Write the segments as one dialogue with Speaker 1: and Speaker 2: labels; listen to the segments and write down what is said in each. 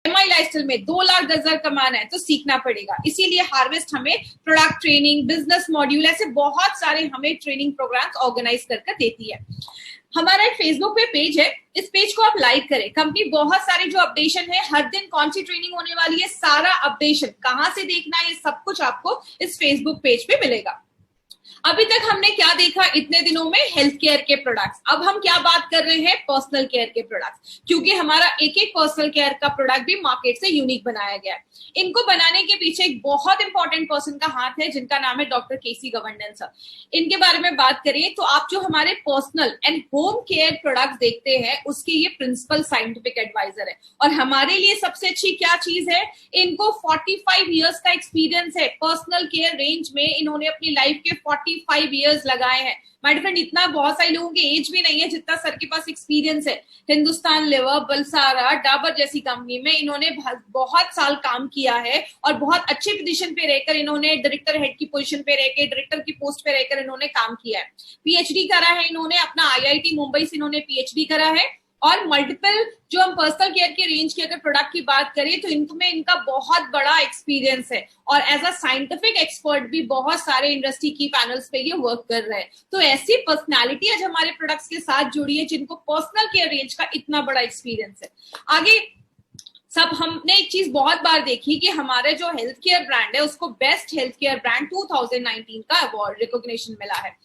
Speaker 1: MI lifestyle में 2 लाख 10 हजार कमाना है तो सीखना पड़ेगा। इसीलिए हार्वेस्ट हमें प्रोडक्ट ट्रेनिंग, बिजनेस मॉड्यूल, ऐसे बहुत सारे हमें ट्रेनिंग प्रोग्राम्स ऑर्गेनाइज करके देती है। हमारा एक फेसबुक पे पेज है, इस पेज को आप लाइक करें। कंपनी बहुत सारे जो अपडेशन है, हर दिन कौन सी ट्रेनिंग होने वाली है, सारा अपडेशन कहां से देखना है, ये सब कुछ आपको इस फेसबुक पेज पे मिलेगा। अभी तक हमने क्या देखा इतने दिनों में, हेल्थ केयर के प्रोडक्ट्स। अब हम क्या बात कर रहे हैं, पर्सनल केयर के प्रोडक्ट्स, क्योंकि हमारा एक एक पर्सनल केयर का प्रोडक्ट भी मार्केट से यूनिक बनाया गया है। इनको बनाने के पीछे एक बहुत इंपॉर्टेंट पर्सन का हाथ है, जिनका नाम है डॉक्टर केसी गवर्नेंस सर। इनके बारे में बात करें तो आप जो हमारे personal and home care products देखते हैं, उसके ये प्रिंसिपल साइंटिफिक एडवाइजर है। और हमारे लिए सबसे अच्छी क्या चीज है, इनको 45 ईयर्स का एक्सपीरियंस है पर्सनल केयर रेंज में। इन्होंने अपनी लाइफ के 45 ईयर्स लगाए हैं। माय फ्रेंड, इतना बहुत सारे लोगों की एज भी नहीं है जितना सर के पास एक्सपीरियंस है। हिंदुस्तान लेवर, बलसारा, डाबर जैसी कंपनी में इन्होंने बहुत साल काम किया है और बहुत अच्छे पोजीशन पे रहकर इन्होंने डायरेक्टर हेड की पोजीशन पे रहकर, डायरेक्टर की पोस्ट पे रहकर इन्होंने काम किया है। पीएचडी करा है इन्होंने, अपना आईआईटी मुंबई से इन्होंने पीएचडी करा है। और मल्टीपल जो हम पर्सनल केयर के रेंज के अगर प्रोडक्ट की बात करें तो इनमें इनका बहुत बड़ा एक्सपीरियंस है। और एज अ साइंटिफिक एक्सपर्ट भी बहुत सारे इंडस्ट्री की पैनल्स पे ये वर्क कर रहे हैं। तो ऐसी पर्सनालिटी आज हमारे प्रोडक्ट्स के साथ जुड़ी है जिनको पर्सनल केयर रेंज का इतना बड़ा एक्सपीरियंस है। आगे सब हमने एक चीज बहुत बार देखी कि हमारे जो हेल्थ केयर ब्रांड है उसको बेस्ट हेल्थ केयर ब्रांड 2019 का अवार्ड रिकॉग्निशन मिला है।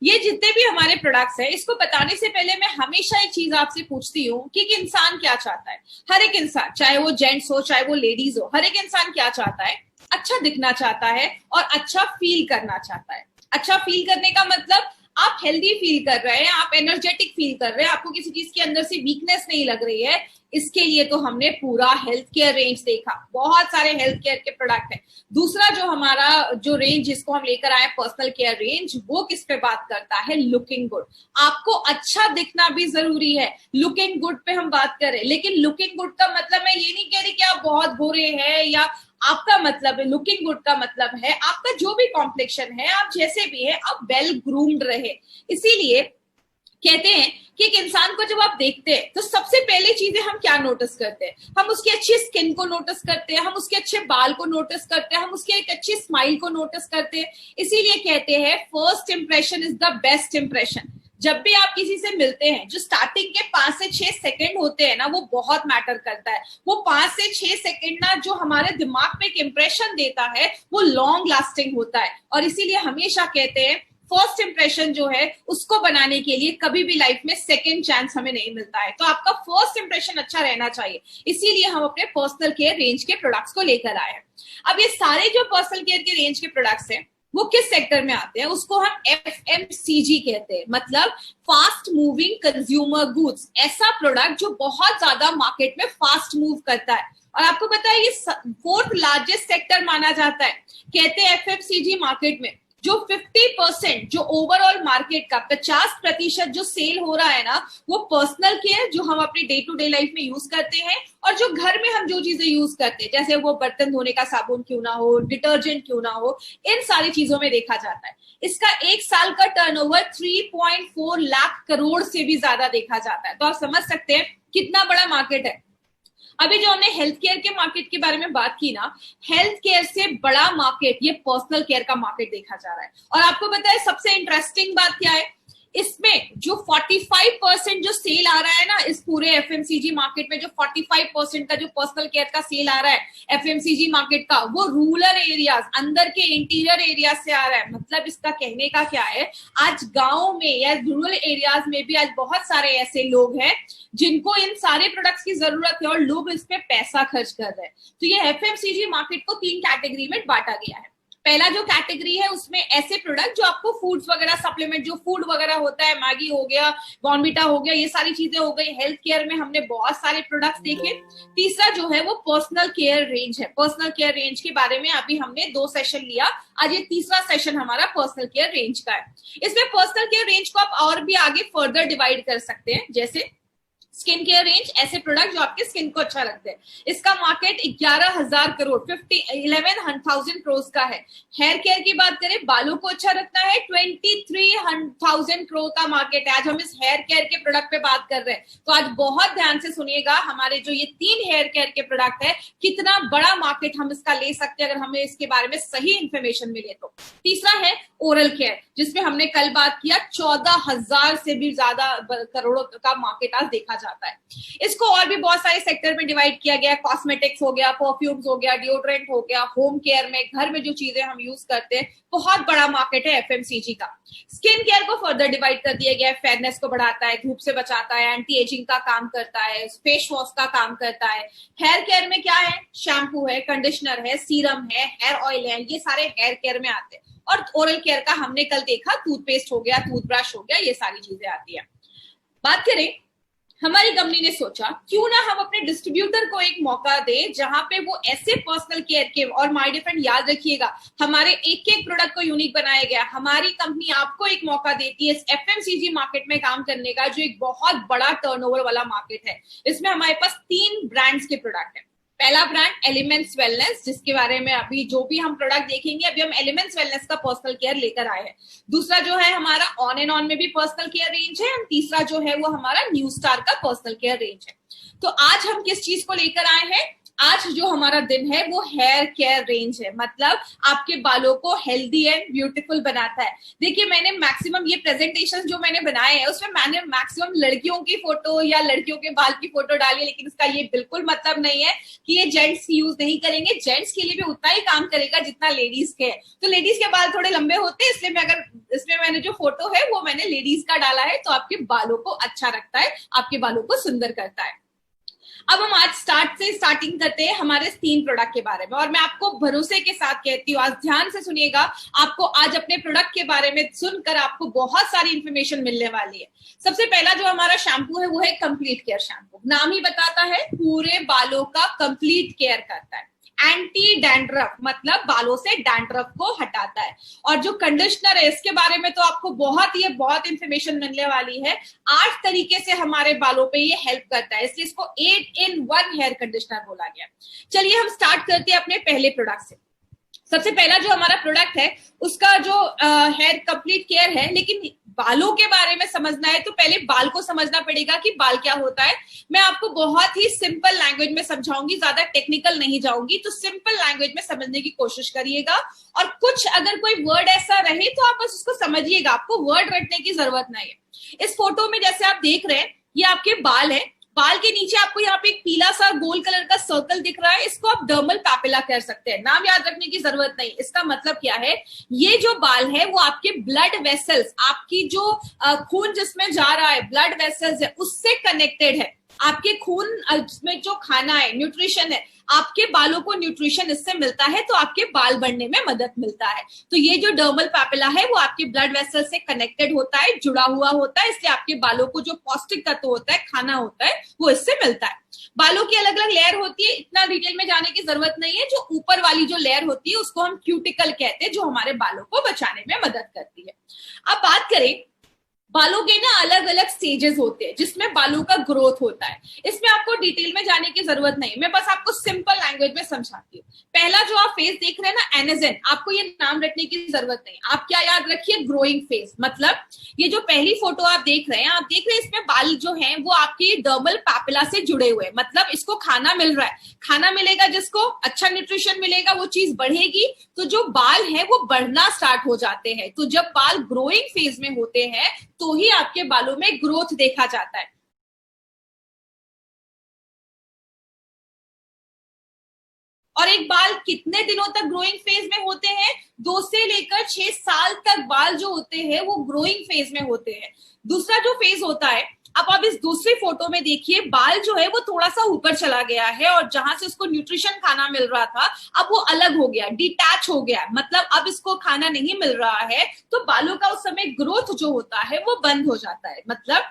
Speaker 1: ये जितने भी हमारे प्रोडक्ट्स हैं, इसको बताने से पहले मैं हमेशा एक चीज आपसे पूछती हूँ कि इंसान क्या चाहता है। हर एक इंसान, चाहे वो जेंट्स हो चाहे वो लेडीज हो, हर एक इंसान क्या चाहता है, अच्छा दिखना चाहता है और अच्छा फील करना चाहता है। अच्छा फील करने का मतलब आप हेल्दी फील कर रहे हैं, आप एनर्जेटिक फील कर रहे हैं, आपको किसी चीज के अंदर से वीकनेस नहीं लग रही है। इसके लिए तो हमने पूरा हेल्थ केयर रेंज देखा, बहुत सारे हेल्थ केयर के प्रोडक्ट है। दूसरा जो हमारा जो रेंज जिसको हम लेकर आए पर्सनल केयर रेंज, वो किस पे बात करता है, लुकिंग गुड। आपको अच्छा दिखना भी जरूरी है, लुकिंग गुड पे हम बात करें। लेकिन लुकिंग गुड का मतलब मैं ये नहीं कह रही कि आप बहुत गोरे हैं, या आपका मतलब है लुकिंग गुड का मतलब है आपका जो भी कॉम्प्लेक्शन है, आप जैसे भी है, आप वेल ग्रूम्ड रहे। इसीलिए कहते हैं कि एक इंसान को जब आप देखते हैं तो सबसे पहले चीजें हम क्या नोटिस करते हैं, हम उसकी अच्छी स्किन को नोटिस करते हैं, हम उसके अच्छे बाल को नोटिस करते हैं, हम उसके एक अच्छी स्माइल को नोटिस करते हैं। इसीलिए कहते हैं first impression is the best impression. जब भी आप किसी से मिलते हैं, जो स्टार्टिंग के 5 से 6 सेकंड होते हैं ना, वो बहुत मैटर करता है। वो 5 से 6 सेकंड ना जो हमारे दिमाग पे एक इंप्रेशन देता है वो लॉन्ग लास्टिंग होता है। और इसीलिए हमेशा कहते हैं फर्स्ट इंप्रेशन जो है उसको बनाने के लिए कभी भी लाइफ में सेकंड चांस हमें नहीं मिलता है। तो आपका फर्स्ट इंप्रेशन अच्छा रहना चाहिए। इसीलिए हम अपने पर्सनल केयर रेंज के प्रोडक्ट्स को लेकर आए हैं। अब ये सारे जो पर्सनल केयर के रेंज के प्रोडक्ट्स हैं वो किस सेक्टर में आते हैं, उसको हम एफएमसीजी कहते हैं, मतलब फास्ट मूविंग कंज्यूमर गुड्स। ऐसा प्रोडक्ट जो बहुत ज्यादा मार्केट में फास्ट मूव करता है। और आपको पता है ये 4th लार्जेस्ट सेक्टर माना जाता है। कहते हैं एफएमसीजी मार्केट में जो 50% जो ओवरऑल मार्केट का 50% जो सेल हो रहा है ना, वो पर्सनल केयर जो हम अपनी डे टू डे लाइफ में यूज करते हैं, और जो घर में हम जो चीजें यूज करते हैं, जैसे वो बर्तन धोने का साबुन क्यों ना हो, डिटर्जेंट क्यों ना हो, इन सारी चीजों में देखा जाता है। इसका एक साल का टर्नओवर 3.4 लाख करोड़ से भी ज्यादा देखा जाता है। तो आप समझ सकते हैं कितना बड़ा मार्केट है। अभी जो हमने हेल्थ केयर के मार्केट के बारे में बात की ना, हेल्थ केयर से बड़ा मार्केट ये पर्सनल केयर का मार्केट देखा जा रहा है। और आपको पता है सबसे इंटरेस्टिंग बात क्या है, इसमें जो 45% जो सेल आ रहा है ना, इस पूरे एफएमसीजी मार्केट में जो 45% का जो पर्सनल केयर का सेल आ रहा है एफएमसीजी मार्केट का, वो रूरल एरियाज, अंदर के इंटीरियर एरिया से आ रहा है। मतलब इसका कहने का क्या है, आज गांव में या रूरल एरियाज में भी आज बहुत सारे ऐसे लोग हैं जिनको इन सारे प्रोडक्ट्स की जरूरत है और लोग इस पे पैसा खर्च कर रहे हैं। तो ये एफएमसीजी मार्केट को 3 कैटेगरी में बांटा गया है। पहला जो कैटेगरी है उसमें ऐसे प्रोडक्ट जो आपको फूड्स वगैरह, सप्लीमेंट जो फूड वगैरह होता है, मैगी हो गया, बॉर्नविटा हो गया, ये सारी चीजें हो गई। हेल्थ केयर में हमने बहुत सारे प्रोडक्ट्स देखे। तीसरा जो है वो पर्सनल केयर रेंज है। पर्सनल केयर रेंज के बारे में अभी हमने 2 सेशन लिया, आज ये तीसरा सेशन हमारा पर्सनल केयर रेंज का है। इसमें पर्सनल केयर रेंज को आप और भी आगे फर्दर डिवाइड कर सकते हैं। जैसे स्किन केयर रेंज, ऐसे प्रोडक्ट जो आपके स्किन को अच्छा लगते हैं। इसका मार्केट 11,000 करोड़ 11,000 करोड़ का है। हेयर केयर की बात करें, बालों को अच्छा रखना है, 23,000 करोड़ का मार्केट है। आज हम इस हेयर केयर के प्रोडक्ट पे बात कर रहे हैं, तो आज बहुत ध्यान से सुनिएगा। हमारे जो ये 3 हेयर केयर के प्रोडक्ट है, कितना बड़ा मार्केट हम इसका ले सकते हैं अगर हमें इसके बारे में सही इंफॉर्मेशन मिले तो। तीसरा है ओरल केयर, जिसमें हमने कल बात किया, 14,000 से भी ज्यादा करोड़ों का मार्केट आज देखा जाता है। इसको और भी बहुत सारे सेक्टर में डिवाइड किया गया है। कॉस्मेटिक्स हो गया, परफ्यूम्स हो गया, डिओड्रेंट हो गया, होम केयर में, घर में जो चीजें हम यूज करते हैं, बहुत बड़ा मार्केट है एफएमसीजी का। स्किन केयर को फर्दर डिवाइड कर दिया गया है। फेयरनेस को बढ़ाता है, धूप से बचाता है, एंटी एजिंग का काम करता है, फेस वॉश का काम करता है। हेयर केयर में क्या है, शैम्पू है, कंडीशनर है, सीरम है, हेयर ऑयल है, ये सारे हेयर केयर में आते हैं। और ओरल केयर का हमने कल देखा, टूथपेस्ट हो गया, टूथब्रश हो गया, ये सारी चीजें आती है। बात करें, हमारी कंपनी ने सोचा क्यों ना हम अपने डिस्ट्रीब्यूटर को एक मौका दें जहां पे वो ऐसे पर्सनल केयर के, और माय डिफरेंट याद रखिएगा, हमारे एक एक प्रोडक्ट को यूनिक बनाया गया। हमारी कंपनी आपको एक मौका देती है इस एफएमसीजी मार्केट में काम करने का, जो एक बहुत बड़ा टर्नओवर वाला मार्केट है। इसमें हमारे पास 3 ब्रांड्स के प्रोडक्ट है। पहला ब्रांड एलिमेंट्स वेलनेस, जिसके बारे में अभी जो भी हम प्रोडक्ट देखेंगे, अभी हम एलिमेंट्स वेलनेस का पर्सनल केयर लेकर आए हैं। दूसरा जो है हमारा ऑन एंड ऑन में भी पर्सनल केयर रेंज है, और तीसरा जो है वो हमारा न्यू स्टार का पर्सनल केयर रेंज है। तो आज हम किस चीज को लेकर आए हैं, आज जो हमारा दिन है वो हेयर केयर रेंज है, मतलब आपके बालों को हेल्दी एंड ब्यूटीफुल बनाता है। देखिए, मैंने मैक्सिमम ये प्रेजेंटेशन जो मैंने बनाए हैं उसमें मैंने मैक्सिमम लड़कियों की फोटो या लड़कियों के बाल की फोटो डाली है, लेकिन इसका ये बिल्कुल मतलब नहीं है कि ये जेंट्स यूज नहीं करेंगे। जेंट्स के लिए भी उतना ही काम करेगा जितना लेडीज के है। तो लेडीज के बाल थोड़े लंबे होते हैं, इसलिए मैं अगर इसमें मैंने जो फोटो है वो मैंने लेडीज का डाला है, तो आपके बालों को अच्छा रखता है, आपके बालों को सुंदर करता है। अब हम आज स्टार्टिंग करते हैं हमारे 3 प्रोडक्ट के बारे में, और मैं आपको भरोसे के साथ कहती हूँ, आज ध्यान से सुनिएगा। आपको आज अपने प्रोडक्ट के बारे में सुनकर आपको बहुत सारी इंफॉर्मेशन मिलने वाली है। सबसे पहला जो हमारा शैम्पू है वो है कंप्लीट केयर शैम्पू। नाम ही बताता है, पूरे बालों का कंप्लीट केयर करता है। एंटी डैंड्रफ, मतलब बालों से डैंड्रफ को हटाता है। और जो कंडीशनर है इसके बारे में तो आपको बहुत इंफॉर्मेशन मिलने वाली है। 8 तरीके से हमारे बालों पे ये हेल्प करता है, इसलिए इसको 8 in 1 हेयर कंडीशनर बोला गया। चलिए हम स्टार्ट करते हैं अपने पहले प्रोडक्ट से। सबसे पहला जो हमारा प्रोडक्ट है उसका जो हेयर कंप्लीट केयर है, लेकिन बालों के बारे में समझना है तो पहले बाल को समझना पड़ेगा कि बाल क्या होता है। मैं आपको बहुत ही सिंपल लैंग्वेज में समझाऊंगी, ज्यादा टेक्निकल नहीं जाऊंगी, तो सिंपल लैंग्वेज में समझने की कोशिश करिएगा। और कुछ अगर कोई वर्ड ऐसा रहे तो आप बस उसको समझिएगा, आपको वर्ड रटने की जरूरत नहीं है। इस फोटो में जैसे आप देख रहे हैं, ये आपके बाल है। बाल के नीचे आपको यहाँ पे एक पीला सा गोल कलर का सर्कल दिख रहा है, इसको आप डर्मल पैपिला कह सकते हैं। नाम याद रखने की जरूरत नहीं। इसका मतलब क्या है, ये जो बाल है वो आपके ब्लड वेसल्स, आपकी जो खून जिसमें जा रहा है, ब्लड वेसल्स है, उससे कनेक्टेड है। आपके खून में जो खाना है, न्यूट्रिशन है, आपके बालों को न्यूट्रिशन इससे मिलता है, तो आपके बाल बढ़ने में मदद मिलता है। तो ये जो डर्मल पैपिला है वो आपके ब्लड वेसल से कनेक्टेड होता है, जुड़ा हुआ होता है, इसलिए आपके बालों को जो पौष्टिक तत्व होता है, खाना होता है, वो इससे मिलता है। बालों की अलग अलग लेयर होती है, इतना डिटेल में जाने की जरूरत नहीं है। जो ऊपर वाली जो लेयर होती है उसको हम क्यूटिकल कहते हैं, जो हमारे बालों को बचाने में मदद करती है। अब बात करें, बालों के ना अलग अलग स्टेजेस होते हैं जिसमें बालों का ग्रोथ होता है। इसमें आपको डिटेल में जाने की जरूरत नहीं, मैं बस आपको सिंपल लैंग्वेज में समझाती हूँ। पहला जो आप फेज देख रहे हैं ना, एनेजेन, आपको ये नाम रखने की जरूरत नहीं। आप क्या याद रखिए, ग्रोइंग फेज। मतलब ये जो पहली फोटो आप देख रहे हैं, आप देख रहे हैं इसमें बाल जो हैं वो आपके डर्मल पैपिला से जुड़े हुए हैं, मतलब इसको खाना मिल रहा है। खाना मिलेगा, जिसको अच्छा न्यूट्रिशन मिलेगा, वो चीज बढ़ेगी, तो जो बाल है वो बढ़ना स्टार्ट हो जाते हैं। तो जब बाल ग्रोइंग फेज में होते हैं तो ही आपके बालों में ग्रोथ देखा जाता है। और एक बाल कितने दिनों तक ग्रोइंग फेज में होते हैं? 2 से लेकर 6 साल तक बाल जो होते हैं वो ग्रोइंग फेज में होते हैं। दूसरा जो फेज होता है, अब आप इस दूसरी फोटो में देखिए, बाल जो है वो थोड़ा सा ऊपर चला गया है, और जहां से उसको न्यूट्रिशन खाना मिल रहा था अब वो अलग हो गया, डिटैच हो गया, मतलब अब इसको खाना नहीं मिल रहा है, तो बालों का उस समय ग्रोथ जो होता है वो बंद हो जाता है। मतलब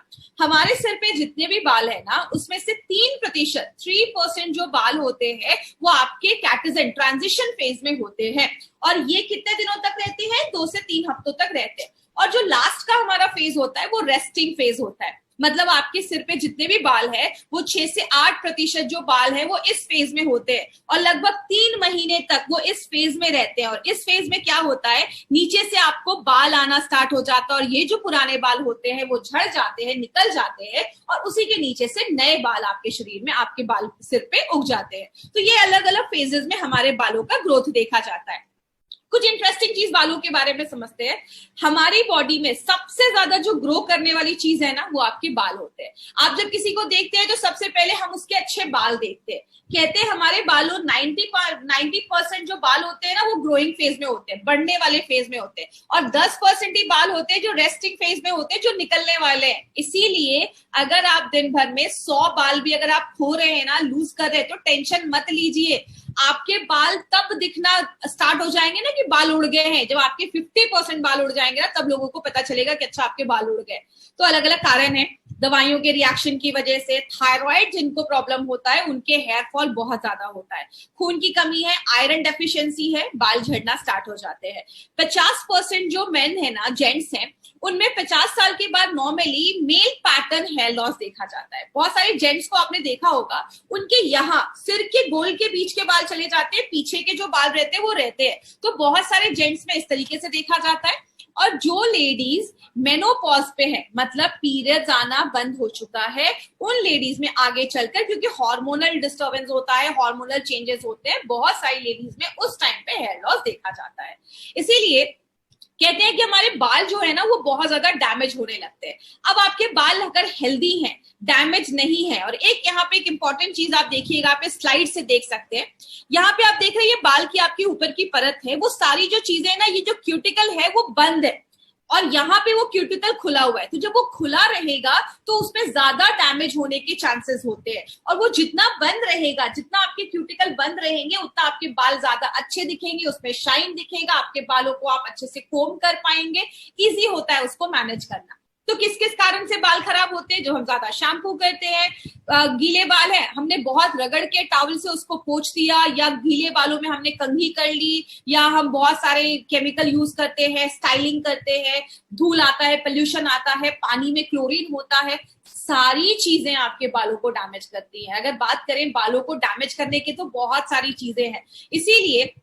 Speaker 1: हमारे सिर पे जितने भी बाल है ना, उसमें से 3% जो बाल होते हैं वो आपके कैटेजन ट्रांजिशन फेज में होते हैं, और ये कितने दिनों तक रहते हैं? 2 से 3 हफ्तों तक रहते हैं। और जो लास्ट का हमारा फेज होता है वो रेस्टिंग फेज होता है। मतलब आपके सिर पे जितने भी बाल है वो 6 से 8% जो बाल है वो इस फेज में होते हैं और लगभग 3 महीने तक वो इस फेज में रहते हैं। और इस फेज में क्या होता है, नीचे से आपको बाल आना स्टार्ट हो जाता है और ये जो पुराने बाल होते हैं वो झड़ जाते हैं, निकल जाते हैं और उसी के नीचे से नए बाल आपके शरीर में, आपके बाल सिर पे उग जाते हैं। तो ये अलग अलग फेजेस में हमारे बालों का ग्रोथ देखा जाता है। कुछ इंटरेस्टिंग चीज बालों के बारे में समझते हैं। हमारी बॉडी में सबसे ज्यादा जो ग्रो करने वाली चीज है ना वो आपके बाल होते हैं। आप जब किसी को देखते हैं तो सबसे पहले हम उसके अच्छे बाल देखते हैं। कहते हैं हमारे बालों 90% जो बाल होते हैं ना वो ग्रोइंग फेज में होते हैं, बढ़ने वाले फेज में होते हैं, और 10% ही बाल होते हैं जो रेस्टिंग फेज में होते हैं, जो निकलने वाले हैं। इसीलिए अगर आप दिन भर में 100 बाल भी अगर आप खो रहे हैं ना, लूज कर रहे हैं, तो टेंशन मत लीजिए। आपके बाल तब दिखना स्टार्ट हो जाएंगे ना कि बाल उड़ गए हैं। जब आपके 50% बाल उड़ जाएंगे ना तब लोगों को पता चलेगा कि अच्छा आपके बाल उड़ गए। तो अलग अलग कारण है, दवाइयों के रिएक्शन की वजह से, थायराइड जिनको प्रॉब्लम होता है उनके हेयर फॉल बहुत ज्यादा होता है, खून की कमी है, आयरन डेफिशिएंसी है, बाल झड़ना स्टार्ट हो जाते हैं। 50% जो मेन है ना, जेंट्स हैं, उनमें 50 साल के बाद normally male pattern hair loss देखा जाता है। बहुत सारे जेंट्स को आपने देखा होगा, उनके यहाँ सिर के गोल के बीच के बाल चले जाते हैं, पीछे के जो बाल रहते हैं वो रहते हैं। तो बहुत सारे जेंट्स में इस तरीके से देखा जाता है। और जो लेडीज मेनोपॉज पे है, मतलब पीरियड्स आना बंद हो चुका है, उन लेडीज में आगे चलकर, क्योंकि हार्मोनल डिस्टर्बेंस होता है, हार्मोनल चेंजेस होते हैं, बहुत सारी लेडीज में उस टाइम पे हेयर लॉस देखा जाता है। इसीलिए कहते हैं कि हमारे बाल जो है ना वो बहुत ज्यादा डैमेज होने लगते हैं। अब आपके बाल अगर हेल्दी हैं, डैमेज नहीं है, और एक यहाँ पे एक इंपॉर्टेंट चीज आप देखिएगा, आप इस स्लाइड से देख सकते हैं। यहाँ पे आप देख रहे हैं ये बाल की आपकी ऊपर की परत है, वो सारी जो चीजें ना, ये जो क्यूटिकल है वो बंद है और यहाँ पे वो क्यूटिकल खुला हुआ है। तो जब वो खुला रहेगा तो उसमें ज्यादा डैमेज होने के चांसेस होते हैं, और वो जितना बंद रहेगा, जितना आपके क्यूटिकल बंद रहेंगे, उतना आपके बाल ज्यादा अच्छे दिखेंगे, उसमें शाइन दिखेगा, आपके बालों को आप अच्छे से कोम कर पाएंगे, इजी होता है उसको मैनेज करना। तो किस किस कारण से बाल खराब होते हैं? जो हम ज्यादा शैम्पू करते हैं, गीले बाल है, हमने बहुत रगड़ के टॉवल से उसको पोंछ दिया, या गीले बालों में हमने कंघी कर ली, या हम बहुत सारे केमिकल यूज करते हैं, स्टाइलिंग करते हैं, धूल आता है, पोल्यूशन आता है, पानी में क्लोरीन होता है, सारी चीजें आपके बालों को डैमेज करती हैं। अगर बात करें बालों को डैमेज करने की तो बहुत सारी चीजें हैं। इसीलिए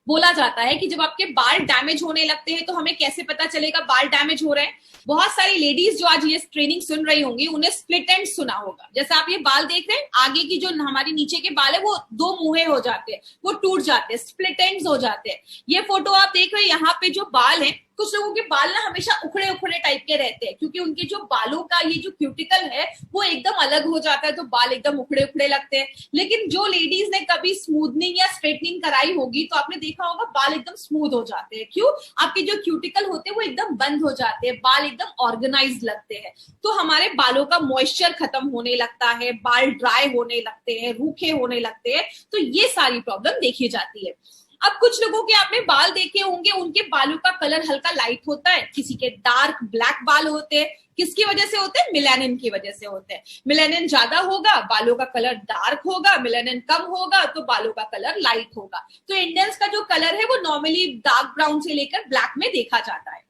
Speaker 1: बोला जाता है कि जब आपके बाल डैमेज होने लगते हैं तो हमें कैसे पता चलेगा बाल डैमेज हो रहे हैं। बहुत सारी लेडीज जो आज ये ट्रेनिंग सुन रही होंगी उन्हें स्प्लिट एंड सुना होगा। जैसे आप ये बाल देख रहे हैं, आगे की जो हमारी नीचे के बाल है वो 2 मुंहे हो जाते हैं, वो टूट जाते हैं, स्प्लिट एंड्स हो जाते हैं। ये फोटो आप देख रहे हैं, यहाँ पे जो बाल है, कुछ लोगों के बाल ना हमेशा उखड़े उखड़े टाइप के रहते हैं, क्योंकि उनके जो बालों का ये जो क्यूटिकल है वो एकदम अलग हो जाता है, तो बाल एकदम उखड़े उखड़े लगते हैं। लेकिन जो लेडीज ने कभी स्मूथनिंग या स्ट्रेटनिंग कराई होगी तो आपने देखा होगा बाल एकदम स्मूथ हो जाते हैं। क्यों? आपके जो क्यूटिकल होते हैं वो एकदम बंद हो जाते हैं, बाल एकदम ऑर्गेनाइज लगते हैं। तो हमारे बालों का मॉइस्चर खत्म होने लगता है, बाल ड्राई होने लगते हैं, रूखे होने लगते हैं, तो ये सारी प्रॉब्लम देखी जाती है। अब कुछ लोगों के आपने बाल देखे होंगे, उनके बालों का कलर हल्का लाइट होता है, किसी के डार्क ब्लैक बाल होते हैं। किसकी वजह से होते हैं? मिलेनिन की वजह से होते हैं। मिलेनिन ज्यादा होगा, बालों का कलर डार्क होगा, मिलेनिन कम होगा तो बालों का कलर लाइट होगा। तो इंडियंस का जो कलर है वो नॉर्मली डार्क ब्राउन से लेकर ब्लैक में देखा जाता है।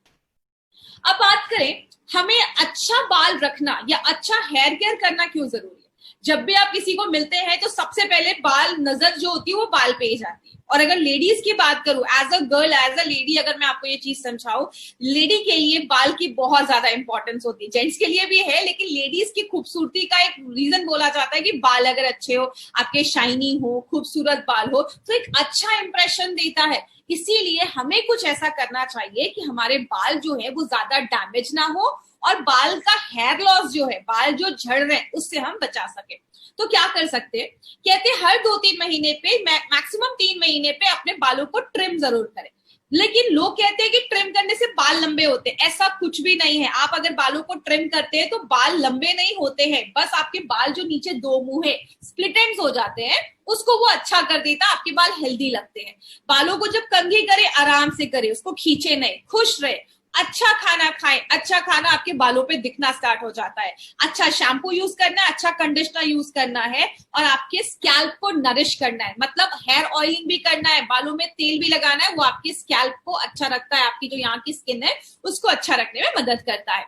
Speaker 1: अब बात करें हमें अच्छा बाल रखना या अच्छा हेयर केयर करना क्यों जरूरी है। जब भी आप किसी को मिलते हैं तो सबसे पहले बाल, नजर जो होती है वो बाल पे ही जाती है। और अगर लेडीज की बात करूं, as a girl, as a lady, अगर मैं आपको ये चीज समझाऊं, लेडी के लिए बाल की बहुत ज्यादा इंपॉर्टेंस होती है। जेंट्स के लिए भी है, लेकिन लेडीज की खूबसूरती का एक रीजन बोला जाता है कि बाल अगर अच्छे हो, आपके शाइनी हो, खूबसूरत बाल हो, तो एक अच्छा इंप्रेशन देता है। इसीलिए हमें कुछ ऐसा करना चाहिए कि हमारे बाल जो है वो ज्यादा डैमेज ना हो और बाल का हेयर लॉस जो है, बाल जो झड़ रहे हैं, उससे हम बचा सके। तो क्या कर सकते हैं? कहते हैं हर 2-3 महीने पे, मैक्सिमम 3 महीने पे अपने बालों को ट्रिम जरूर करें। लेकिन लोग कहते हैं कि ट्रिम करने से बाल लंबे होते हैं। ऐसा कुछ भी नहीं है। आप अगर बालों को ट्रिम करते हैं तो बाल लंबे नहीं होते हैं, बस आपके बाल जो नीचे 2 मुंहे स्प्लिट एंड्स हो जाते हैं उसको वो अच्छा कर देता है, आपके बाल हेल्दी लगते हैं। बालों को जब कंघी करे, आराम से करे, उसको खींचे नहीं, खुश रहे, अच्छा खाना खाएं। अच्छा खाना आपके बालों पे दिखना स्टार्ट हो जाता है। अच्छा शैम्पू यूज करना है, अच्छा कंडीशनर यूज करना है, और आपके स्कैल्प को नरिश करना है, मतलब हेयर ऑयलिंग भी करना है, बालों में तेल भी लगाना है। वो आपके स्कैल्प को अच्छा रखता है, आपकी जो यहाँ की स्किन है उसको अच्छा रखने में मदद करता है।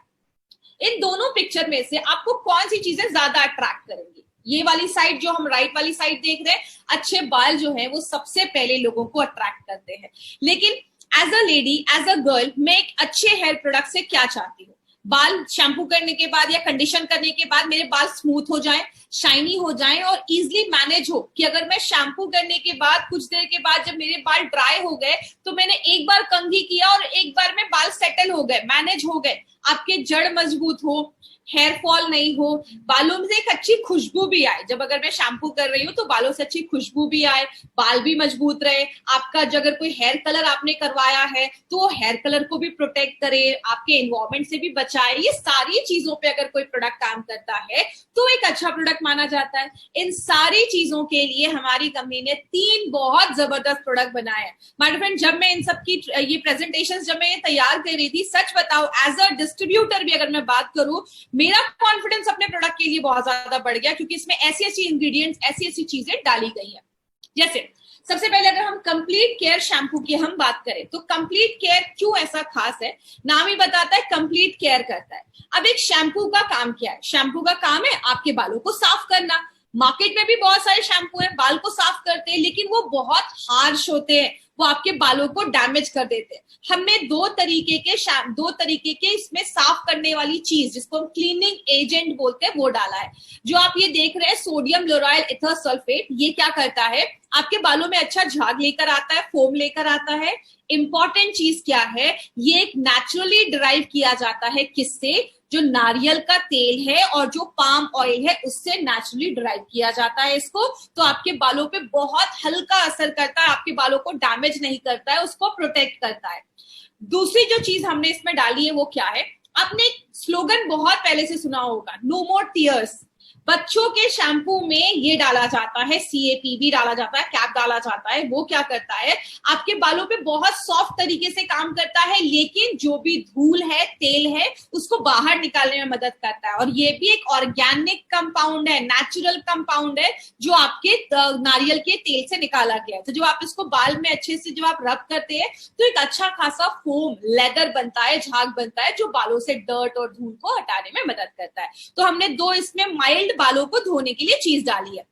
Speaker 1: इन दोनों पिक्चर में से आपको कौन सी चीजें ज्यादा अट्रैक्ट करेंगी? ये वाली साइड जो हम राइट वाली साइड देख रहे हैं, अच्छे बाल जो है वो सबसे पहले लोगों को अट्रैक्ट करते हैं। लेकिन as a lady, as a girl, मैं एक अच्छे हेयर प्रोडक्ट से क्या चाहती हूँ? बाल शैम्पू करने के बाद या कंडीशन करने के बाद मेरे बाल स्मूथ हो जाएं, शाइनी हो जाएं और इजीली मैनेज हो, कि अगर मैं शैम्पू करने के बाद कुछ देर के बाद जब मेरे बाल ड्राई हो गए तो मैंने एक बार कंघी किया और एक बार में बाल सेटल हो गए, मैनेज हो गए, आपके जड़ मजबूत हो, हेयर फॉल नहीं हो, बालों में से एक अच्छी खुशबू भी आए। जब अगर मैं शैम्पू कर रही हूँ तो बालों से अच्छी खुशबू भी आए, बाल भी मजबूत रहे, आपका अगर कोई हेयर कलर आपने करवाया है तो वो हेयर कलर को भी प्रोटेक्ट करे, आपके एनवायरमेंट से भी बचाए। ये सारी चीजों पे अगर कोई प्रोडक्ट काम करता है तो एक अच्छा प्रोडक्ट माना जाता है। इन सारी चीजों के लिए हमारी कंपनी ने 3 बहुत जबरदस्त प्रोडक्ट बनाए हैं। माय फ्रेंड, जब मैं इन सबकी ये प्रेजेंटेशन जब मैं तैयार कर रही थी, सच बताओ एज अ डिस्ट्रीब्यूटर भी अगर मैं बात करूं, मेरा कॉन्फिडेंस अपने प्रोडक्ट के लिए बहुत ज्यादा बढ़ गया, क्योंकि इसमें ऐसी ऐसी इंग्रेडिएंट्स, ऐसी ऐसी चीजें डाली गई है। जैसे सबसे पहले अगर हम कंप्लीट केयर शैम्पू की हम बात करें तो कंप्लीट केयर क्यों ऐसा खास है? नाम ही बताता है कंप्लीट केयर करता है। अब एक शैम्पू का काम क्या है? शैम्पू का काम है आपके बालों को साफ करना। मार्केट में भी बहुत सारे शैम्पू हैं, बाल को साफ करते हैं, लेकिन वो बहुत हार्श होते हैं, वो आपके बालों को डैमेज कर देते हैं। हमने दो तरीके के इसमें साफ करने वाली चीज, जिसको हम क्लीनिंग एजेंट बोलते हैं, वो डाला है। जो आप ये देख रहे हैं सोडियम लोराइल एथर सल्फेट, ये क्या करता है? आपके बालों में अच्छा झाग लेकर आता है, फोम लेकर आता है। इंपॉर्टेंट चीज क्या है? ये एक नेचुरली डिराइव किया जाता है, किससे? जो नारियल का तेल है और जो पाम ऑयल है, उससे नेचुरली डिराइव किया जाता है इसको। तो आपके बालों पे बहुत हल्का असर करता है, आपके बालों को डैमेज नहीं करता है, उसको प्रोटेक्ट करता है। दूसरी जो चीज हमने इसमें डाली है वो क्या है? आपने स्लोगन बहुत पहले से सुना होगा, नो मोर टीयर्स। बच्चों के शैम्पू में ये डाला जाता है, CAPB डाला जाता है, कैप डाला जाता है। वो क्या करता है? आपके बालों पे बहुत सॉफ्ट तरीके से काम करता है, लेकिन जो भी धूल है, तेल है, उसको बाहर निकालने में मदद करता है। और ये भी एक ऑर्गेनिक कंपाउंड है, नेचुरल कंपाउंड है, जो आपके नारियल के तेल से निकाला गया है। तो जब आप इसको बाल में अच्छे से जब आप रब करते हैं तो एक अच्छा खासा फोम, लेदर बनता है, झाग बनता है, जो बालों से डर्ट और धूल को हटाने में मदद करता है। तो हमने 2 इसमें माइल्ड बालों को धोने के लिए चीज डाली है।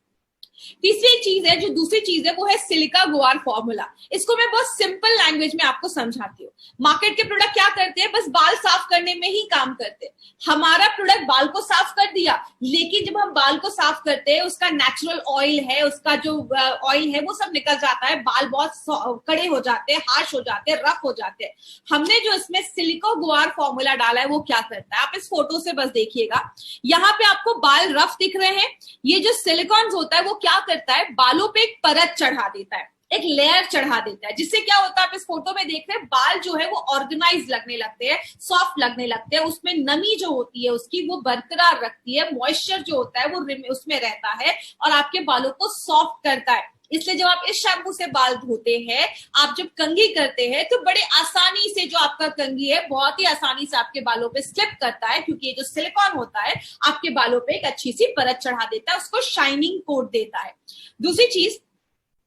Speaker 1: तीसरी चीज है, जो दूसरी चीज है, वो है सिलिका गुआर फॉर्मूला। इसको मैं बहुत सिंपल लैंग्वेज में आपको समझाती हूँ। मार्केट के प्रोडक्ट क्या करते हैं? बस बाल साफ करने में ही काम करते हैं। हमारा प्रोडक्ट बाल को साफ कर दिया, लेकिन जब हम बाल को साफ करते हैं, उसका नेचुरल ऑयल है, उसका जो ऑयल है वो सब निकल जाता है, बाल बहुत कड़े हो जाते हैं, हार्श हो जाते हैं, रफ हो जाते हैं। हमने जो इसमें सिलिका गुआर फॉर्मूला डाला है वो क्या करता है? आप इस फोटो से बस देखिएगा, यहाँ पे आपको बाल रफ दिख रहे हैं। ये जो सिलिकॉन होता है वो क्या करता है? बालों पे एक परत चढ़ा देता है, एक लेयर चढ़ा देता है, जिससे क्या होता है? आप इस फोटो में देख रहे हैं, बाल जो है वो ऑर्गेनाइज लगने लगते हैं, सॉफ्ट लगने लगते हैं। उसमें नमी जो होती है उसकी वो बरकरार रखती है, मॉइस्चर जो होता है वो उसमें रहता है और आपके बालों को सॉफ्ट करता है। इसलिए जब आप इस शैम्पू से बाल धोते हैं, आप जब कंघी करते हैं, तो बड़े आसानी से जो आपका कंघी है बहुत ही आसानी से आपके बालों पे स्लिप करता है, क्योंकि ये जो सिलिकॉन होता है आपके बालों पे एक अच्छी सी परत चढ़ा देता है, उसको शाइनिंग कोट देता है। दूसरी चीज,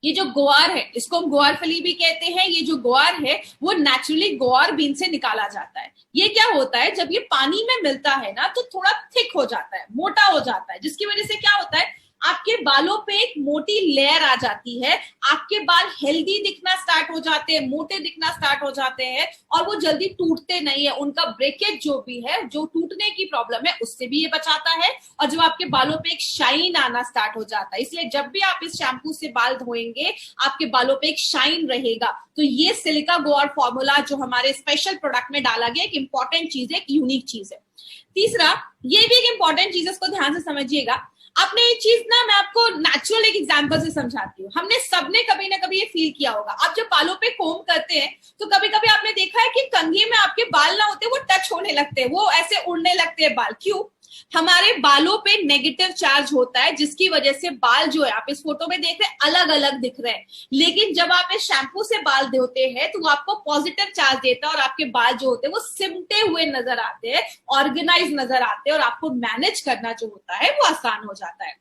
Speaker 1: ये जो ग्वार है, इसको हम ग्वार फली भी कहते हैं। ये जो ग्वार है वो नेचुरली ग्वार बीन से निकाला जाता है। ये क्या होता है? जब ये पानी में मिलता है ना, तो थोड़ा थिक हो जाता है, मोटा हो जाता है, जिसकी वजह से क्या होता है? आपके बालों पे एक मोटी लेयर आ जाती है, आपके बाल हेल्दी दिखना स्टार्ट हो जाते हैं, मोटे दिखना स्टार्ट हो जाते हैं, और वो जल्दी टूटते नहीं है। उनका ब्रेकेज जो भी है, जो टूटने की प्रॉब्लम है, उससे भी ये बचाता है। और जब आपके बालों पे एक शाइन आना स्टार्ट हो जाता है, इसलिए जब भी आप इस शैम्पू से बाल धोएंगे आपके बालों पे एक शाइन रहेगा। तो ये सिलिका गुआर फॉर्मूला जो हमारे स्पेशल प्रोडक्ट में डाला गया, एक इंपॉर्टेंट चीज है, एक यूनिक चीज है। तीसरा, ये भी एक इंपॉर्टेंट चीज है, इसको ध्यान से समझिएगा। आपने ये चीज ना, मैं आपको नेचुरल एक एग्जांपल से समझाती हूँ। हमने सबने कभी ना कभी ये फील किया होगा, आप जब बालों पे कोम करते हैं तो कभी कभी आपने देखा है कि कंघी में आपके बाल ना होते, वो टच होने लगते हैं, वो ऐसे उड़ने लगते हैं बाल। क्यों? हमारे बालों पे नेगेटिव चार्ज होता है, जिसकी वजह से बाल जो है, आप इस फोटो में देख रहे हैं, अलग अलग दिख रहे हैं। लेकिन जब आप इस शैम्पू से बाल धोते हैं तो वो आपको पॉजिटिव चार्ज देता है और आपके बाल जो होते हैं वो सिमटे हुए नजर आते हैं, ऑर्गेनाइज नजर आते हैं, और आपको मैनेज करना जो होता है वो आसान हो जाता है।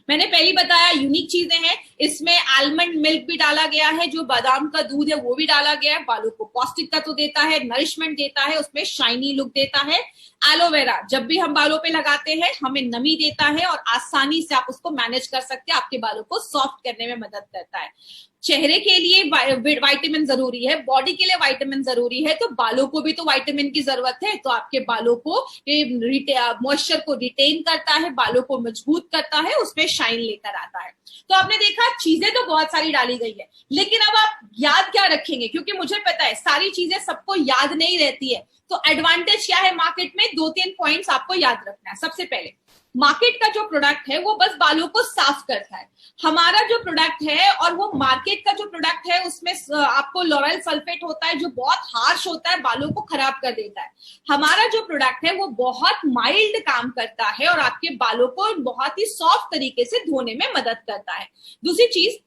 Speaker 1: मैंने पहले बताया यूनिक चीजें हैं, इसमें आलमंड मिल्क भी डाला गया है, जो बादाम का दूध है वो भी डाला गया है, बालों को पौष्टिक तत्व देता है, नरिशमेंट देता है, उसमें शाइनी लुक देता है। एलोवेरा जब भी हम बालों पे लगाते हैं हमें नमी देता है और आसानी से आप उसको मैनेज कर सकते हैं, आपके बालों को सॉफ्ट करने में मदद करता है। चेहरे के लिए विटामिन जरूरी है, बॉडी के लिए विटामिन जरूरी है, तो बालों को भी तो विटामिन की जरूरत है, तो आपके बालों को मॉइस्चर को रिटेन करता है, बालों को मजबूत करता है, उसमें शाइन लेकर आता है। तो आपने देखा चीजें तो बहुत सारी डाली गई है, लेकिन अब आप याद क्या रखेंगे, क्योंकि मुझे पता है सारी चीजें सबको याद नहीं रहती है। तो एडवांटेज क्या है मार्केट में, 2-3 पॉइंट्स आपको याद रखना है। सबसे पहले, मार्केट का जो प्रोडक्ट है वो बस बालों को साफ करता है। हमारा जो प्रोडक्ट है और वो मार्केट का जो प्रोडक्ट है उसमें आपको लॉरेल सल्फेट होता है जो बहुत हार्श होता है, बालों को खराब कर देता है। हमारा जो प्रोडक्ट है वो बहुत माइल्ड काम करता है और आपके बालों को बहुत ही सॉफ्ट तरीके से धोने में मदद करता है। दूसरी चीज,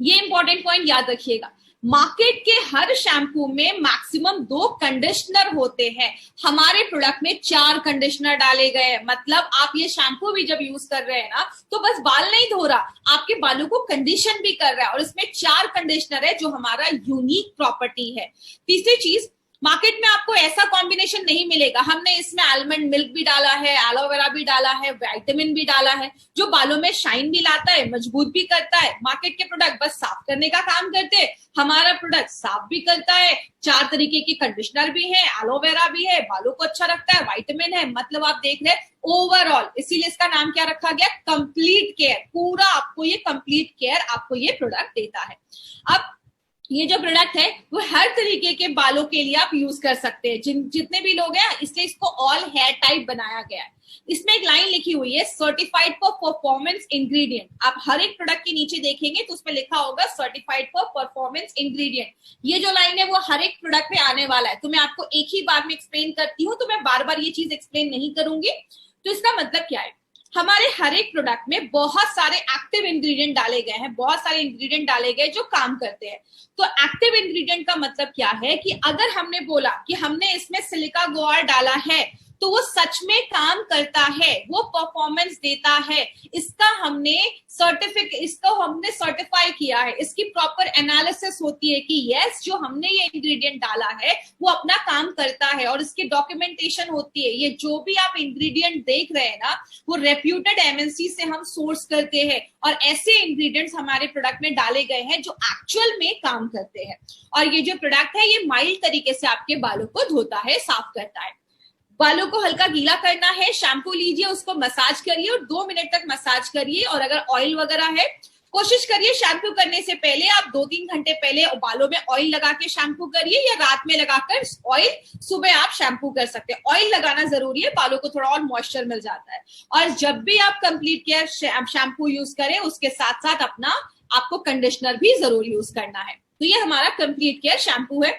Speaker 1: ये इंपॉर्टेंट पॉइंट याद रखिएगा, मार्केट के हर शैम्पू में मैक्सिमम 2 कंडीशनर होते हैं, हमारे प्रोडक्ट में 4 कंडीशनर डाले गए हैं। मतलब आप ये शैम्पू भी जब यूज कर रहे हैं ना, तो बस बाल नहीं धो रहा, आपके बालों को कंडीशन भी कर रहा है, और इसमें 4 कंडीशनर है जो हमारा यूनिक प्रॉपर्टी है। तीसरी चीज, मार्केट में आपको ऐसा कॉम्बिनेशन नहीं मिलेगा, हमने इसमें आलमंड मिल्क भी डाला है, एलोवेरा भी डाला है, विटामिन भी डाला है, जो बालों में शाइन भी लाता है, मजबूत भी करता है। मार्केट के प्रोडक्ट बस साफ करने का काम करते हैं, हमारा प्रोडक्ट साफ भी करता है, 4 तरीके के कंडीशनर भी है, एलोवेरा भी है, बालों को अच्छा रखता है, विटामिन है। मतलब आप देख रहे हैं ओवरऑल, इसीलिए इसका नाम क्या रखा गया, कंप्लीट केयर। पूरा आपको ये कंप्लीट केयर आपको ये प्रोडक्ट देता है। अब ये जो प्रोडक्ट है वो हर तरीके के बालों के लिए आप यूज कर सकते हैं, जितने भी लोग हैं, इसलिए इसको ऑल हेयर टाइप बनाया गया है। इसमें एक लाइन लिखी हुई है, सर्टिफाइड फॉर परफॉर्मेंस इंग्रेडिएंट। आप हर एक प्रोडक्ट के नीचे देखेंगे तो उसमें लिखा होगा सर्टिफाइड फॉर परफॉर्मेंस इंग्रेडिएंट। ये जो लाइन है वो हर एक प्रोडक्ट में आने वाला है, तो मैं आपको एक ही बार में एक्सप्लेन करती हूँ, तो मैं बार बार ये चीज एक्सप्लेन नहीं करूंगी। तो इसका मतलब क्या है, हमारे हर एक प्रोडक्ट में बहुत सारे एक्टिव इंग्रेडिएंट डाले गए हैं, बहुत सारे इंग्रेडिएंट डाले गए जो काम करते हैं। तो एक्टिव इंग्रेडिएंट का मतलब क्या है कि अगर हमने बोला कि हमने इसमें सिलिका गुआर डाला है तो वो सच में काम करता है, वो परफॉर्मेंस देता है, इसको हमने सर्टिफाई किया है, इसकी प्रॉपर एनालिसिस होती है कि यस जो हमने ये इंग्रेडिएंट डाला है वो अपना काम करता है, और इसकी डॉक्यूमेंटेशन होती है। ये जो भी आप इंग्रेडिएंट देख रहे हैं ना, वो रेप्यूटेड एमएनसी से हम सोर्स करते हैं, और ऐसे इंग्रेडिएंट्स हमारे प्रोडक्ट में डाले गए हैं जो एक्चुअल में काम करते हैं। और ये जो प्रोडक्ट है ये माइल्ड तरीके से आपके बालों को धोता है, साफ करता है। बालों को हल्का गीला करना है, शैम्पू लीजिए, उसको मसाज करिए और 2 मिनट तक मसाज करिए। और अगर ऑयल वगैरह है, कोशिश करिए शैम्पू करने से पहले आप 2-3 घंटे पहले बालों में ऑयल लगा के शैम्पू करिए, या रात में लगाकर ऑयल सुबह आप शैम्पू कर सकते हैं। ऑयल लगाना जरूरी है, बालों को थोड़ा और मॉइस्चर मिल जाता है। और जब भी आप कंप्लीट केयर शैम्पू यूज करें उसके साथ साथ आपको कंडीशनर भी जरूर यूज करना है। तो ये हमारा कंप्लीट केयर शैम्पू है।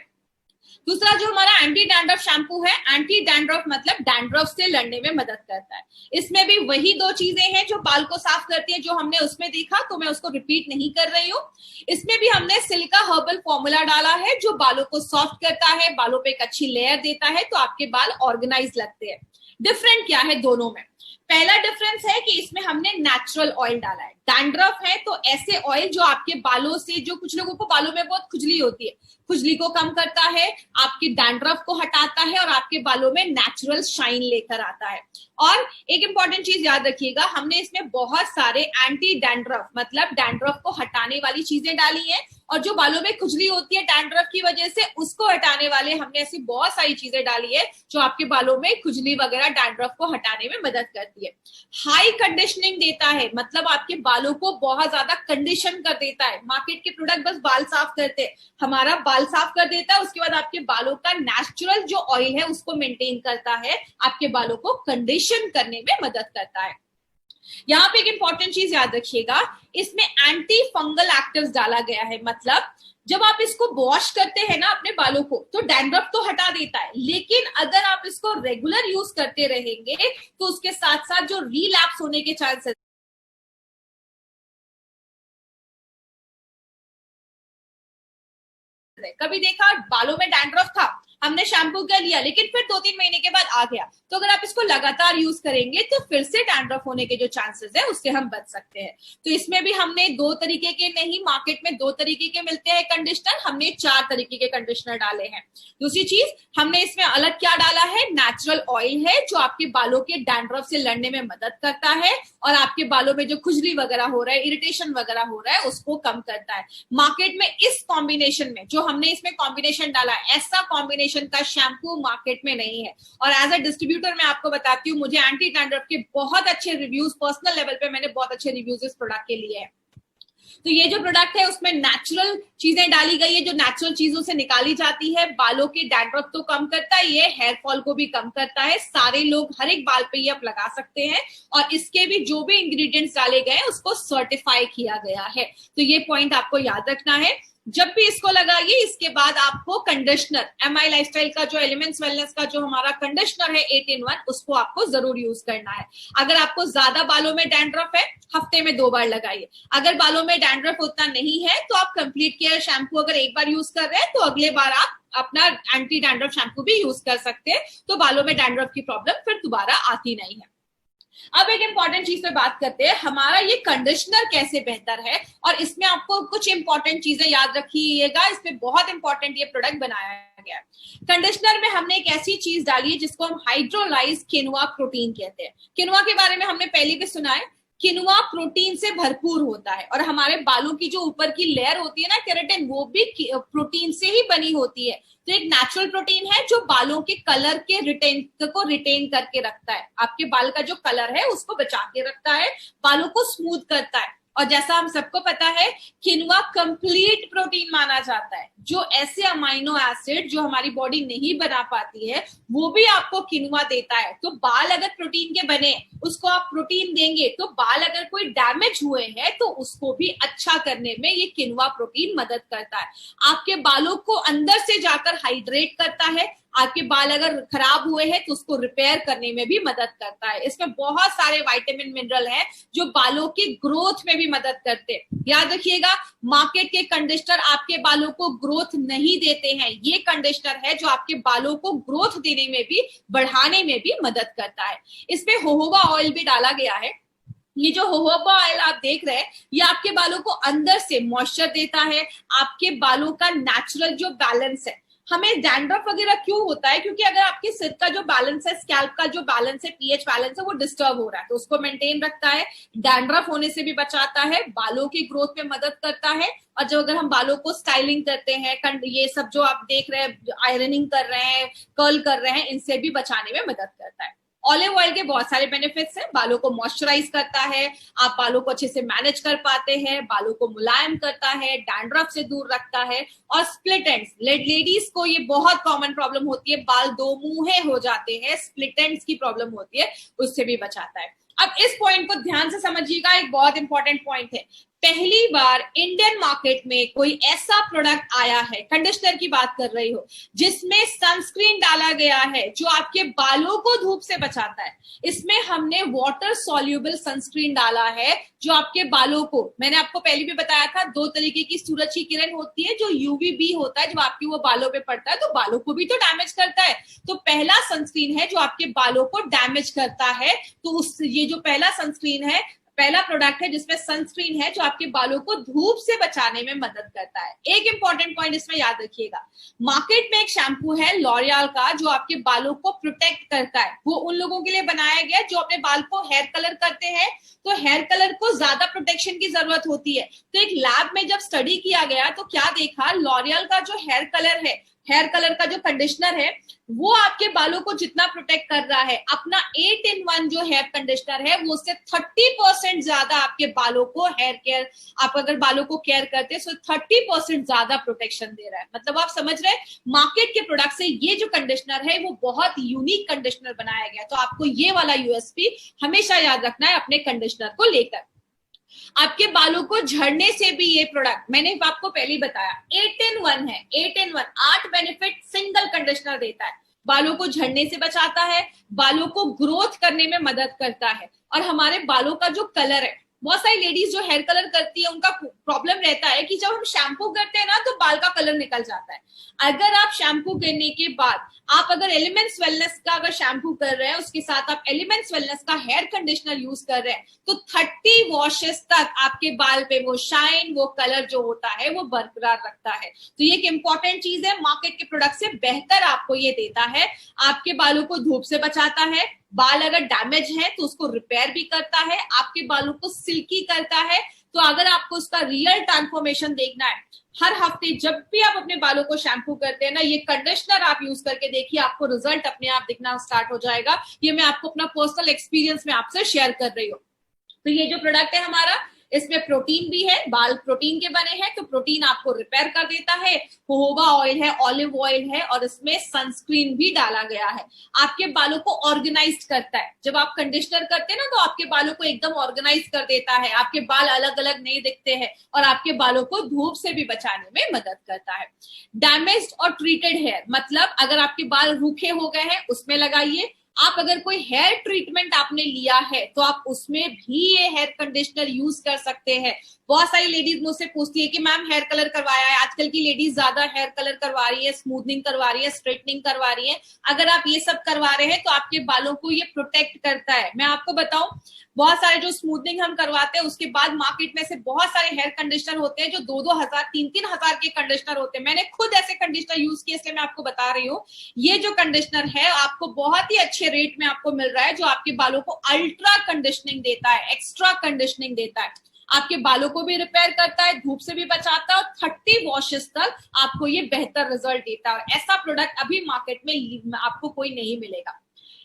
Speaker 1: दूसरा जो हमारा एंटी डैंड्रफ शैम्पू है, एंटी डैंड्रफ मतलब डैंड्रफ से लड़ने में मदद करता है। इसमें भी वही 2 चीजें हैं जो बाल को साफ करती है, जो हमने उसमें देखा, तो मैं उसको रिपीट नहीं कर रही हूँ। इसमें भी हमने सिलिका हर्बल फॉर्मूला डाला है जो बालों को सॉफ्ट करता है, बालों पे एक अच्छी लेयर देता है, तो आपके बाल ऑर्गेनाइज लगते हैं। डिफरेंट क्या है दोनों में, पहला डिफरेंस है कि इसमें हमने नेचुरल ऑयल डाला है। डैंड्रफ है तो ऐसे ऑयल जो आपके बालों से, जो कुछ लोगों को बालों में बहुत खुजली होती है, खुजली को कम करता है, आपकी डैंड्रफ को हटाता है और आपके बालों में नेचुरल शाइन लेकर आता है। और एक इंपॉर्टेंट चीज याद रखिएगा, हमने इसमें बहुत सारे एंटी डैंड्रफ मतलब डैंड्रफ को हटाने वाली चीजें डाली हैं, और जो बालों में खुजली होती है डैंड्रफ की वजह से, उसको हटाने वाले हमने ऐसी बहुत सारी चीजें डाली है जो आपके बालों में खुजली वगैरह डैंड्रफ को हटाने में मदद करती है। हाई कंडीशनिंग देता है, मतलब आपके बालों को बहुत ज्यादा कंडीशन कर देता है। मार्केट के प्रोडक्ट बस बाल साफ करते हैं, हमारा बाल साफ कर देता है, उसके बाद आपके बालों का नेचुरल जो ऑयल है उसको मेंटेन करता है, आपके बालों को कंडीशन करने में मदद करता है। यहाँ पे एक इंपॉर्टेंट चीज याद रखिएगा, इसमें एंटी फंगल एक्टिव्स डाला गया है। मतलब जब आप इसको वॉश करते हैं ना अपने बालों को, तो डैंड्रफ तो हटा देता है, लेकिन अगर आप इसको रेगुलर यूज करते रहेंगे तो उसके साथ साथ जो रीलैप्स होने के चांसेस, कभी देखा बालों में डैंड्रफ था, हमने शैम्पू कर लिया लेकिन फिर 2-3 महीने के बाद आ गया, तो अगर आप इसको लगातार यूज करेंगे तो फिर से डैंड्रफ होने के जो चांसेस है उससे हम बच सकते हैं। तो इसमें भी हमने 2 तरीके के नहीं, मार्केट में 2 तरीके के मिलते हैं कंडीशनर, हमने 4 तरीके के कंडीशनर डाले हैं। दूसरी चीज हमने इसमें अलग क्या डाला है, नेचुरल ऑयल है जो आपके बालों के डैंड्रफ से लड़ने में मदद करता है और आपके बालों में जो खुजली वगैरह हो रहा है, इरिटेशन वगैरह हो रहा है उसको कम करता है। मार्केट में इस कॉम्बिनेशन में जो हमने इसमें कॉम्बिनेशन डाला है, ऐसा कॉम्बिनेशन का शैम्पू मार्केट में नहीं है। और एज अ डिस्ट्रीब्यूटर मैं आपको बताती हूँ, मुझे एंटी डैंड्रफ के बहुत अच्छे रिव्यूज, पर्सनल लेवल पे मैंने बहुत अच्छे रिव्यूज इस प्रोडक्ट के लिए है। तो ये जो प्रोडक्ट है उसमें नेचुरल चीजें डाली गई है, जो नेचुरल चीजों से निकाली जाती है। बालों के डैंड्रफ तो कम करता है, ये हेयर फॉल को भी कम करता है। सारे लोग हर एक बाल पे ये आप लगा सकते हैं और इसके भी जो भी इंग्रेडिएंट्स डाले गए हैं उसको सर्टिफाई किया गया है। तो ये पॉइंट आपको याद रखना है। जब भी इसको लगाइए इसके बाद आपको कंडीशनर, एमआई लाइफस्टाइल का जो एलिमेंट्स वेलनेस का जो हमारा कंडीशनर है 8 in 1, उसको आपको जरूर यूज करना है। अगर आपको ज्यादा बालों में डैंड्रफ है, हफ्ते में 2 बार लगाइए। अगर बालों में डैंड्रफ उतना नहीं है तो आप कंप्लीट केयर शैम्पू अगर एक बार यूज कर रहे हैं तो अगले बार आप अपना एंटी डैंड्रफ शैम्पू भी यूज कर सकते हैं, तो बालों में डैंड्रफ की प्रॉब्लम फिर दोबारा आती नहीं है। अब एक इंपॉर्टेंट चीज पे बात करते हैं, हमारा ये कंडीशनर कैसे बेहतर है। और इसमें आपको कुछ इंपॉर्टेंट चीजें याद रखिएगा, इसमें बहुत इंपॉर्टेंट ये प्रोडक्ट बनाया गया है। कंडीशनर में हमने एक ऐसी चीज डाली है जिसको हम हाइड्रोलाइज किनुआ प्रोटीन कहते हैं। किनुआ के बारे में हमने पहले भी सुना है, किनुआ प्रोटीन से भरपूर होता है और हमारे बालों की जो ऊपर की लेयर होती है ना केराटिन, वो भी प्रोटीन से ही बनी होती है। तो एक नेचुरल प्रोटीन है जो बालों के कलर के रिटेन करके रखता है, आपके बाल का जो कलर है उसको बचा के रखता है, बालों को स्मूथ करता है। और जैसा हम सबको पता है किनुआ कंप्लीट प्रोटीन माना जाता है, जो ऐसे अमाइनो एसिड जो हमारी बॉडी नहीं बना पाती है वो भी आपको किनुआ देता है। तो बाल अगर प्रोटीन के बने, उसको आप प्रोटीन देंगे तो बाल अगर कोई डैमेज हुए हैं तो उसको भी अच्छा करने में ये किनुआ प्रोटीन मदद करता है। आपके बालों को अंदर से जाकर हाइड्रेट करता है, आपके बाल अगर खराब हुए हैं तो उसको रिपेयर करने में भी मदद करता है। इसमें बहुत सारे विटामिन मिनरल हैं जो बालों के ग्रोथ में भी मदद करते हैं। याद रखिएगा, मार्केट के कंडीशनर आपके बालों को ग्रोथ नहीं देते हैं, ये कंडीशनर है जो आपके बालों को ग्रोथ देने में भी, बढ़ाने में भी मदद करता है। इसमें होहोवा ऑयल भी डाला गया है। ये जो होहोवा ऑयल आप देख रहे हैं ये आपके बालों को अंदर से मॉइस्चर देता है, आपके बालों का नेचुरल जो बैलेंस है। हमें डैंड्रफ वगैरह क्यों होता है, क्योंकि अगर आपके सिर का जो बैलेंस है, स्कैल्प का जो बैलेंस है, पीएच बैलेंस है, वो डिस्टर्ब हो रहा है तो उसको मेंटेन रखता है, डैंड्रफ होने से भी बचाता है, बालों की ग्रोथ में मदद करता है। और जो अगर हम बालों को स्टाइलिंग करते हैं, ये सब जो आप देख रहे हैं, आयरनिंग कर रहे हैं, कर्ल कर रहे हैं, इनसे भी बचाने में मदद करता है। ऑलिव ऑयल के बहुत सारे बेनिफिट्स हैं, बालों को मॉइस्चराइज करता है, आप बालों को अच्छे से मैनेज कर पाते हैं, बालों को मुलायम करता है, डैंड्रफ से दूर रखता है। और स्प्लिट एंड्स, लेडीज को ये बहुत कॉमन प्रॉब्लम होती है, बाल दो मुंहे हो जाते हैं, स्प्लिट एंड्स की प्रॉब्लम होती है, उससे भी बचाता है। अब इस पॉइंट को ध्यान से समझिएगा, एक बहुत इंपॉर्टेंट पॉइंट है। पहली बार इंडियन मार्केट में कोई ऐसा प्रोडक्ट आया है, कंडीशनर की बात कर रही हो, जिसमें सनस्क्रीन डाला गया है जो आपके बालों को धूप से बचाता है। इसमें हमने वाटर सॉल्युबल सनस्क्रीन डाला है जो आपके बालों को, मैंने आपको पहले भी बताया था, 2 तरीके की सूरज की किरण होती है, जो यूवीबी होता है, जब आपके वो बालों पे पड़ता है तो बालों को भी तो डैमेज करता है। तो पहला सनस्क्रीन है जो आपके बालों को डैमेज करता है, तो ये जो पहला सनस्क्रीन है, पहला प्रोडक्ट है जिसमें सनस्क्रीन है जो आपके बालों को धूप से बचाने में मदद करता है। एक इंपॉर्टेंट पॉइंट इसमें याद रखिएगा, मार्केट में एक शैम्पू है लॉरियल का जो आपके बालों को प्रोटेक्ट करता है, वो उन लोगों के लिए बनाया गया जो अपने बाल को हेयर कलर करते हैं, तो हेयर कलर को ज्यादा प्रोटेक्शन की जरूरत होती है। तो एक लैब में जब स्टडी किया गया तो क्या देखा, लॉरियल का जो हेयर कलर है, हेयर कलर का जो कंडीशनर है, वो आपके बालों को जितना प्रोटेक्ट कर रहा है, अपना 8 in 1 जो हेयर कंडीशनर है वो उससे 30% ज्यादा आपके बालों को हेयर केयर, आप अगर बालों को केयर करते हैं तो 30% ज्यादा प्रोटेक्शन दे रहा है। मतलब आप समझ रहे हैं, मार्केट के प्रोडक्ट से ये जो कंडीशनर है वो बहुत यूनिक कंडीशनर बनाया गया। तो आपको ये वाला यूएसपी हमेशा याद रखना है अपने कंडीशनर को लेकर। आपके बालों को झड़ने से भी ये प्रोडक्ट, मैंने आपको पहले ही बताया, 8 in 1 है, 8 in 1, 8 बेनिफिट सिंगल कंडीशनर देता है। बालों को झड़ने से बचाता है, बालों को ग्रोथ करने में मदद करता है, और हमारे बालों का जो कलर है बहुत सारी लेडीज जो हेयर कलर करती है उनका प्रॉब्लम रहता है कि जब हम शैम्पू करते हैं ना तो बाल का कलर निकल जाता है। अगर आप शैम्पू करने के बाद आप अगर एलिमेंट्स वेलनेस का अगर शैम्पू कर रहे हैं, उसके साथ आप एलिमेंट्स वेलनेस का हेयर कंडीशनर यूज कर रहे हैं, तो 30 वॉशेस तक आपके बाल पे वो शाइन, वो कलर जो होता है वो बरकरार रखता है। तो ये एक इंपॉर्टेंट चीज है, मार्केट के प्रोडक्ट से बेहतर आपको ये देता है। आपके बालों को धूप से बचाता है, बाल अगर डैमेज है तो उसको रिपेयर भी करता है, आपके बालों को सिल्की करता है। तो अगर आपको उसका रियल ट्रांसफॉर्मेशन देखना है, हर हफ्ते जब भी आप अपने बालों को शैम्पू करते हैं ना, ये कंडीशनर आप यूज करके देखिए, आपको रिजल्ट अपने आप दिखना स्टार्ट हो जाएगा। ये मैं आपको अपना पर्सनल एक्सपीरियंस में आपसे शेयर कर रही हूँ। तो ये जो प्रोडक्ट है हमारा, इसमें प्रोटीन भी है, बाल प्रोटीन के बने हैं, तो प्रोटीन आपको रिपेयर कर देता है। जोहोबा ऑयल है, ऑलिव ऑयल है, और इसमें सनस्क्रीन भी डाला गया है। आपके बालों को ऑर्गेनाइज करता है। जब आप कंडीशनर करते हैं ना तो आपके बालों को एकदम ऑर्गेनाइज कर देता है, आपके बाल अलग अलग नहीं दिखते हैं, और आपके बालों को धूप से भी बचाने में मदद करता है। डैमेज्ड और ट्रीटेड हेयर, मतलब अगर आपके बाल रूखे हो गए हैं उसमें लगाइए। आप अगर कोई हेयर ट्रीटमेंट आपने लिया है तो आप उसमें भी ये हेयर कंडीशनर यूज कर सकते हैं। बहुत सारी लेडीज मुझसे पूछती है कि मैम हेयर कलर करवाया है, आजकल की लेडीज ज्यादा हेयर कलर करवा रही है, स्मूथनिंग करवा रही है, स्ट्रेटनिंग करवा रही है। अगर आप ये सब करवा रहे हैं तो आपके बालों को ये प्रोटेक्ट करता है। मैं आपको बताऊं, बहुत सारे जो स्मूथनिंग हम करवाते हैं उसके बाद मार्केट में से बहुत सारे हेयर कंडीशनर होते हैं जो 2-2 हजार 3-3 हजार के कंडीशनर होते हैं। मैंने खुद ऐसे कंडीशनर यूज किए, इसलिए मैं आपको बता रही हूँ। ये जो कंडीशनर है आपको बहुत ही अच्छे रेट में आपको मिल रहा है, जो आपके बालों को अल्ट्रा कंडीशनिंग देता है, एक्स्ट्रा कंडीशनिंग देता है, आपके बालों को भी रिपेयर करता है, धूप से भी बचाता है, और 30 वॉशेस तक आपको ये बेहतर रिजल्ट देता है। ऐसा प्रोडक्ट अभी मार्केट में आपको कोई नहीं मिलेगा।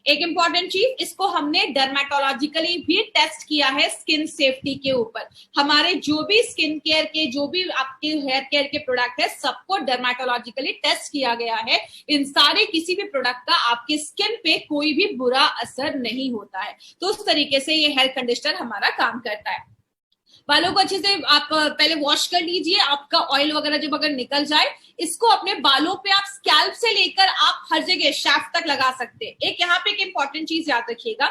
Speaker 1: एक इंपॉर्टेंट चीज, इसको हमने डर्मेटोलॉजिकली भी टेस्ट किया है स्किन सेफ्टी के ऊपर। हमारे जो भी स्किन केयर के, जो भी आपके हेयर केयर के प्रोडक्ट है, सबको डर्मेटोलॉजिकली टेस्ट किया गया है। इन सारे किसी भी प्रोडक्ट का आपके स्किन पे कोई भी बुरा असर नहीं होता है। तो उस तरीके से ये हेयर कंडीशनर हमारा काम करता है। बालों को अच्छे से आप पहले वॉश कर लीजिए, आपका ऑयल वगैरह जब अगर निकल जाए, इसको अपने बालों पे आप स्कैल्प से लेकर आप हर जगह शाफ्ट तक लगा सकते हैं। एक यहाँ पे एक इंपॉर्टेंट चीज याद रखिएगा,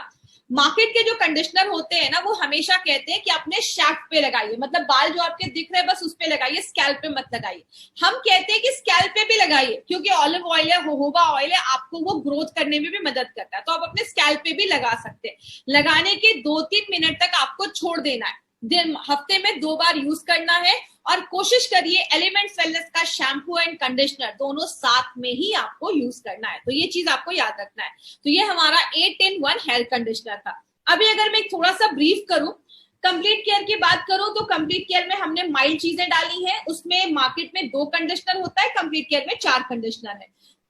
Speaker 1: मार्केट के जो कंडीशनर होते हैं ना वो हमेशा कहते हैं कि अपने शाफ्ट पे लगाइए, मतलब बाल जो आपके दिख रहे हैं बस उस पे लगाइए, स्कैल्प पे मत लगाइए। हम कहते हैं कि स्कैल्प पे भी लगाइए, क्योंकि ऑलिव ऑयल है, जोहोबा ऑयल है, आपको वो ग्रोथ करने में भी मदद करता है। तो आप अपने स्कैल्प पे भी लगा सकते हैं। लगाने के 2-3 मिनट तक आपको छोड़ देना है, दिन हफ्ते में 2 बार यूज करना है, और कोशिश करिए एलिमेंट्स वेलनेस का शैम्पू एंड कंडीशनर दोनों साथ में ही आपको यूज करना है। तो ये चीज आपको याद रखना है। तो ये हमारा 8-in-1 हेयर कंडीशनर था। अभी अगर मैं थोड़ा सा ब्रीफ करूं, कंप्लीट केयर की बात करूं तो कंप्लीट केयर में हमने माइल्ड चीजें डाली है। उसमें मार्केट में 2 कंडीशनर होता है, कंप्लीट केयर में 4 कंडीशनर है।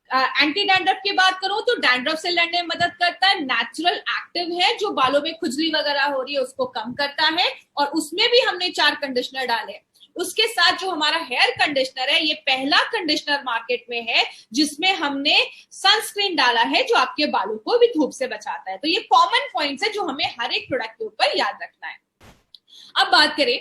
Speaker 1: एंटी डैंड्रफ की बात करूं तो डैंड्रफ से लड़ने में मदद करता है, नेचुरल एक्टिव है, जो बालों में खुजली वगैरह हो रही है उसको कम करता है, और उसमें भी हमने 4 कंडीशनर डाले। उसके साथ जो हमारा हेयर कंडीशनर है, ये पहला कंडीशनर मार्केट में है जिसमें हमने सनस्क्रीन डाला है, जो आपके बालों को भी धूप से बचाता है। तो ये कॉमन पॉइंट्स है जो हमें हर एक प्रोडक्ट के ऊपर याद रखना है। अब बात करें,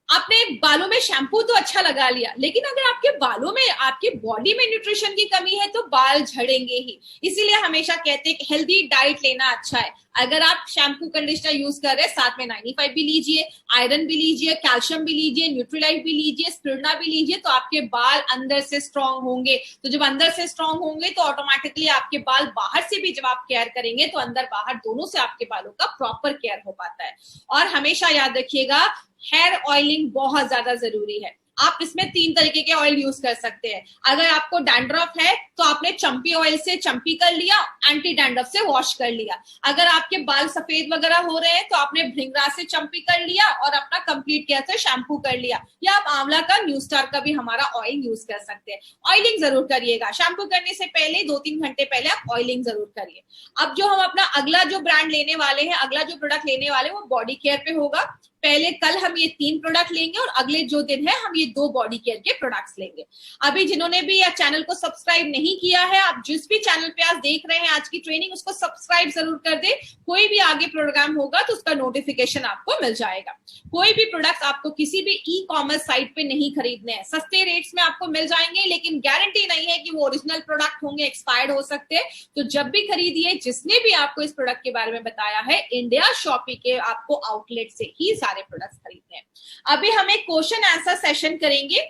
Speaker 1: आपने बालों में शैम्पू तो अच्छा लगा लिया, लेकिन अगर आपके बालों में, आपकी बॉडी में न्यूट्रिशन की कमी है तो बाल झड़ेंगे ही। इसीलिए हमेशा कहते हैं कि हेल्दी डाइट लेना अच्छा है। अगर आप शैम्पू कंडीशनर यूज कर रहे हैं, साथ में 95 भी लीजिए, आयरन भी लीजिए, कैल्शियम भी लीजिए, न्यूट्रीलाइट भी लीजिए, स्पिरुलिना भी लीजिए, तो आपके बाल अंदर से स्ट्रांग होंगे। तो जब अंदर से स्ट्रांग होंगे तो ऑटोमेटिकली आपके बाल बाहर से भी जब आप केयर करेंगे तो अंदर बाहर दोनों से आपके बालों का प्रॉपर केयर हो पाता है। और हमेशा याद रखिएगा, हेयर ऑयलिंग बहुत ज्यादा जरूरी है। आप इसमें 3 तरीके के ऑयल यूज कर सकते हैं। अगर आपको डैंड्रफ है तो आपने चंपी ऑयल से चंपी कर लिया, एंटी डैंड्रफ से वॉश कर लिया। अगर आपके बाल सफेद वगैरह हो रहे हैं तो आपने भृंगराज से चंपी कर लिया और अपना कंप्लीट केयर से शैम्पू कर लिया, या आप आंवला का, न्यू स्टार का भी हमारा ऑयल यूज कर सकते हैं। ऑयलिंग जरूर करिएगा, शैम्पू करने से पहले 2-3 घंटे पहले आप ऑयलिंग जरूर करिए। अब जो हम अपना अगला जो ब्रांड लेने वाले हैं, अगला जो प्रोडक्ट लेने वाले हैं वो बॉडी केयर पे होगा। पहले कल हम ये 3 प्रोडक्ट लेंगे और अगले जो दिन है हम ये 2 बॉडी केयर के प्रोडक्ट्स लेंगे। अभी जिन्होंने भी चैनल को सब्सक्राइब नहीं किया है, आप जिस भी चैनल पे आज देख रहे हैं आज की ट्रेनिंग, उसको सब्सक्राइब जरूर कर दे। कोई भी आगे प्रोग्राम होगा तो उसका नोटिफिकेशन आपको मिल जाएगा। कोई भी प्रोडक्ट आपको किसी भी ई कॉमर्स साइट पे नहीं खरीदने हैं। सस्ते रेट्स में आपको मिल जाएंगे, लेकिन गारंटी नहीं है कि वो ओरिजिनल प्रोडक्ट होंगे, एक्सपायर्ड हो सकते हैं। तो जब भी खरीदिए, जिसने भी आपको इस प्रोडक्ट के बारे में बताया है, इंडिया शॉपी के आपको आउटलेट से ही सारे प्रोडक्ट्स खरीदते हैं। अभी हम एक क्वेश्चन आंसर सेशन करेंगे।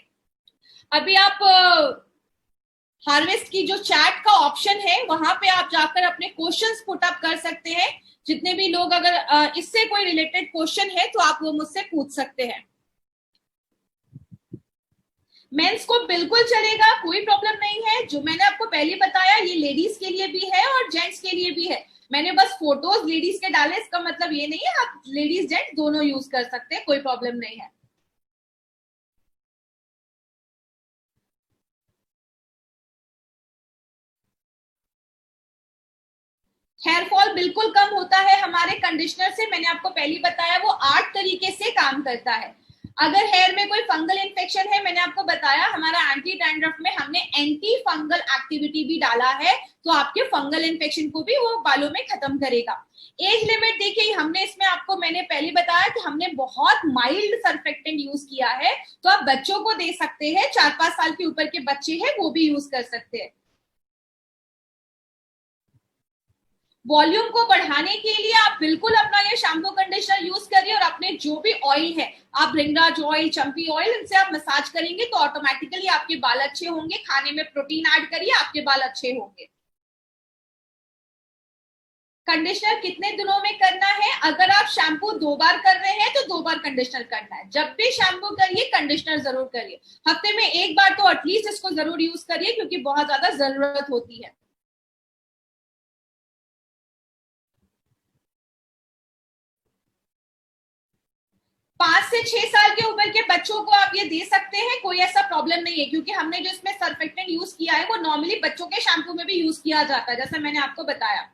Speaker 1: अभी आप हार्वेस्ट की जो चैट का ऑप्शन है वहां पे आप जाकर अपने क्वेश्चंस पुट अप कर सकते हैं। जितने भी लोग अगर इससे कोई रिलेटेड क्वेश्चन है तो आप वो मुझसे पूछ सकते हैं। मेंस को बिल्कुल चलेगा, कोई प्रॉब्लम नहीं है। जो मैंने आपको पहले बताया ये लेडीज के लिए भी है और जेंट्स के लिए भी है। मैंने बस फोटोज लेडीज के डाले, इसका मतलब ये नहीं है, आप लेडीज जेंट्स दोनों यूज कर सकते हैं, कोई प्रॉब्लम नहीं है। हेयर फॉल बिल्कुल कम होता है हमारे कंडीशनर से। मैंने आपको पहले बताया वो 8 तरीके से काम करता है। अगर हेयर में कोई फंगल इन्फेक्शन है, मैंने आपको बताया हमारा एंटी डैंड्रफ में हमने एंटी फंगल एक्टिविटी भी डाला है, तो आपके फंगल इन्फेक्शन को भी वो बालों में खत्म करेगा। एज लिमिट देखिए, हमने इसमें आपको मैंने पहले बताया कि हमने बहुत माइल्ड सर्फेक्टेंट यूज किया है, तो आप बच्चों को दे सकते हैं, 4-5 साल के ऊपर के बच्चे हैं वो भी यूज कर सकते हैं। वॉल्यूम को बढ़ाने के लिए आप बिल्कुल अपना ये शैम्पू कंडीशनर यूज करिए और अपने जो भी ऑयल है, आप भृंगराज ऑयल, चंपी ऑयल, इनसे आप मसाज करेंगे तो ऑटोमेटिकली आपके बाल अच्छे होंगे। खाने में प्रोटीन ऐड करिए, आपके बाल अच्छे होंगे। कंडीशनर कितने दिनों में करना है? अगर आप शैम्पू 2 बार कर रहे हैं तो 2 बार कंडीशनर करना है। जब भी शैम्पू करिए कंडीशनर जरूर करिए। हफ्ते में 1 बार तो एटलीस्ट इसको जरूर यूज करिए, क्योंकि बहुत ज्यादा जरूरत होती है। 5 से 6 साल के उम्र के बच्चों को आप ये दे सकते हैं, कोई ऐसा प्रॉब्लम नहीं है, क्योंकि हमने जो इसमें सर्फेक्टेंट यूज किया है वो नॉर्मली बच्चों के शैम्पू में भी यूज किया जाता है, जैसा मैंने आपको बताया।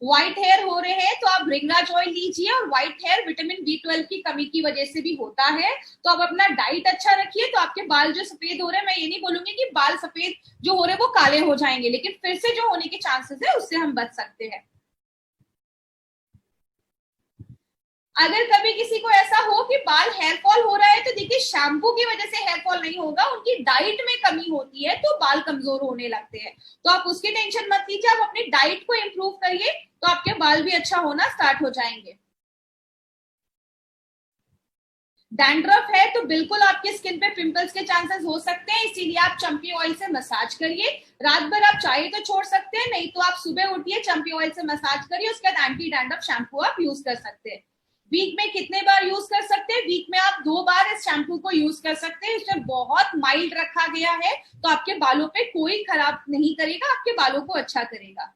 Speaker 1: व्हाइट हेयर हो रहे हैं तो आप भृंगराज ऑयल लीजिए, और व्हाइट हेयर विटामिन B12 की कमी की वजह से भी होता है। तो आप अपना डाइट अच्छा रखिए, तो आपके बाल जो सफेद हो रहे हैं, मैं ये नहीं बोलूंगी कि बाल सफेद जो हो रहे हैं वो काले हो जाएंगे, लेकिन फिर से जो होने के चांसेस है उससे हम बच सकते हैं। अगर कभी किसी को ऐसा हो कि बाल हेयर फॉल हो रहा है, तो देखिए शैम्पू की वजह से हेयर फॉल नहीं होगा, उनकी डाइट में कमी होती है तो बाल कमजोर होने लगते हैं। तो आप उसकी टेंशन मत लीजिए, आप अपनी डाइट को इम्प्रूव करिए तो आपके बाल भी अच्छा होना स्टार्ट हो जाएंगे। डैंड्रफ है तो बिल्कुल आपकी स्किन पे पिंपल्स के चांसेस हो सकते हैं, इसीलिए आप चंपी ऑयल से मसाज करिए। रात भर आप चाहे तो छोड़ सकते हैं, नहीं तो आप सुबह उठिए चंपी ऑयल से मसाज करिए, उसके बाद एंटी डैंड्रफ शैम्पू आप यूज कर सकते हैं। वीक में कितने बार यूज कर सकते हैं? वीक में आप 2 बार इस शैम्पू को यूज कर सकते हैं। इसमें बहुत माइल्ड रखा गया है, तो आपके बालों पे कोई खराब नहीं करेगा, आपके बालों को अच्छा करेगा।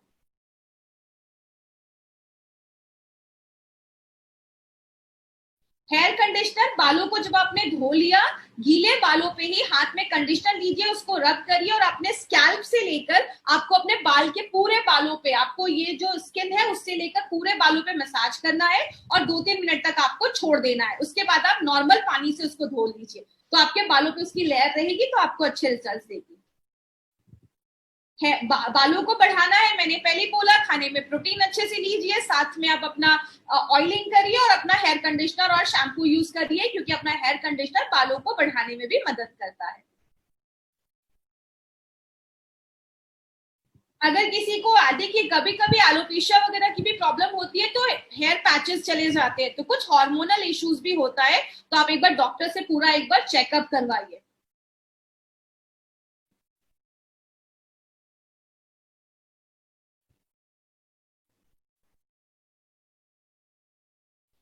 Speaker 1: हेयर कंडीशनर, बालों को जब आपने धो लिया, गीले बालों पे ही हाथ में कंडीशनर लीजिए, उसको रब करिए और अपने स्कैल्प से लेकर आपको अपने बाल के पूरे बालों पे, आपको ये जो स्किन है उससे लेकर पूरे बालों पे मसाज करना है और 2-3 मिनट तक आपको छोड़ देना है। उसके बाद आप नॉर्मल पानी से उसको धो लीजिए, तो आपके बालों पे उसकी लेयर रहेगी, तो आपको अच्छे रिजल्ट देगी। है बालों को बढ़ाना है, मैंने पहले बोला, खाने में प्रोटीन अच्छे से लीजिए, साथ में आप अपना ऑयलिंग करिए और अपना हेयर कंडीशनर और शैम्पू यूज करिए, क्योंकि अपना हेयर कंडीशनर बालों को बढ़ाने में भी मदद करता है। अगर किसी को देखिए कभी कभी एलोपेशिया वगैरह की भी प्रॉब्लम होती है तो हेयर पैचेस चले जाते हैं, तो कुछ हार्मोनल इश्यूज भी होता है, तो आप एक बार डॉक्टर से पूरा एक बार चेकअप करवाइए।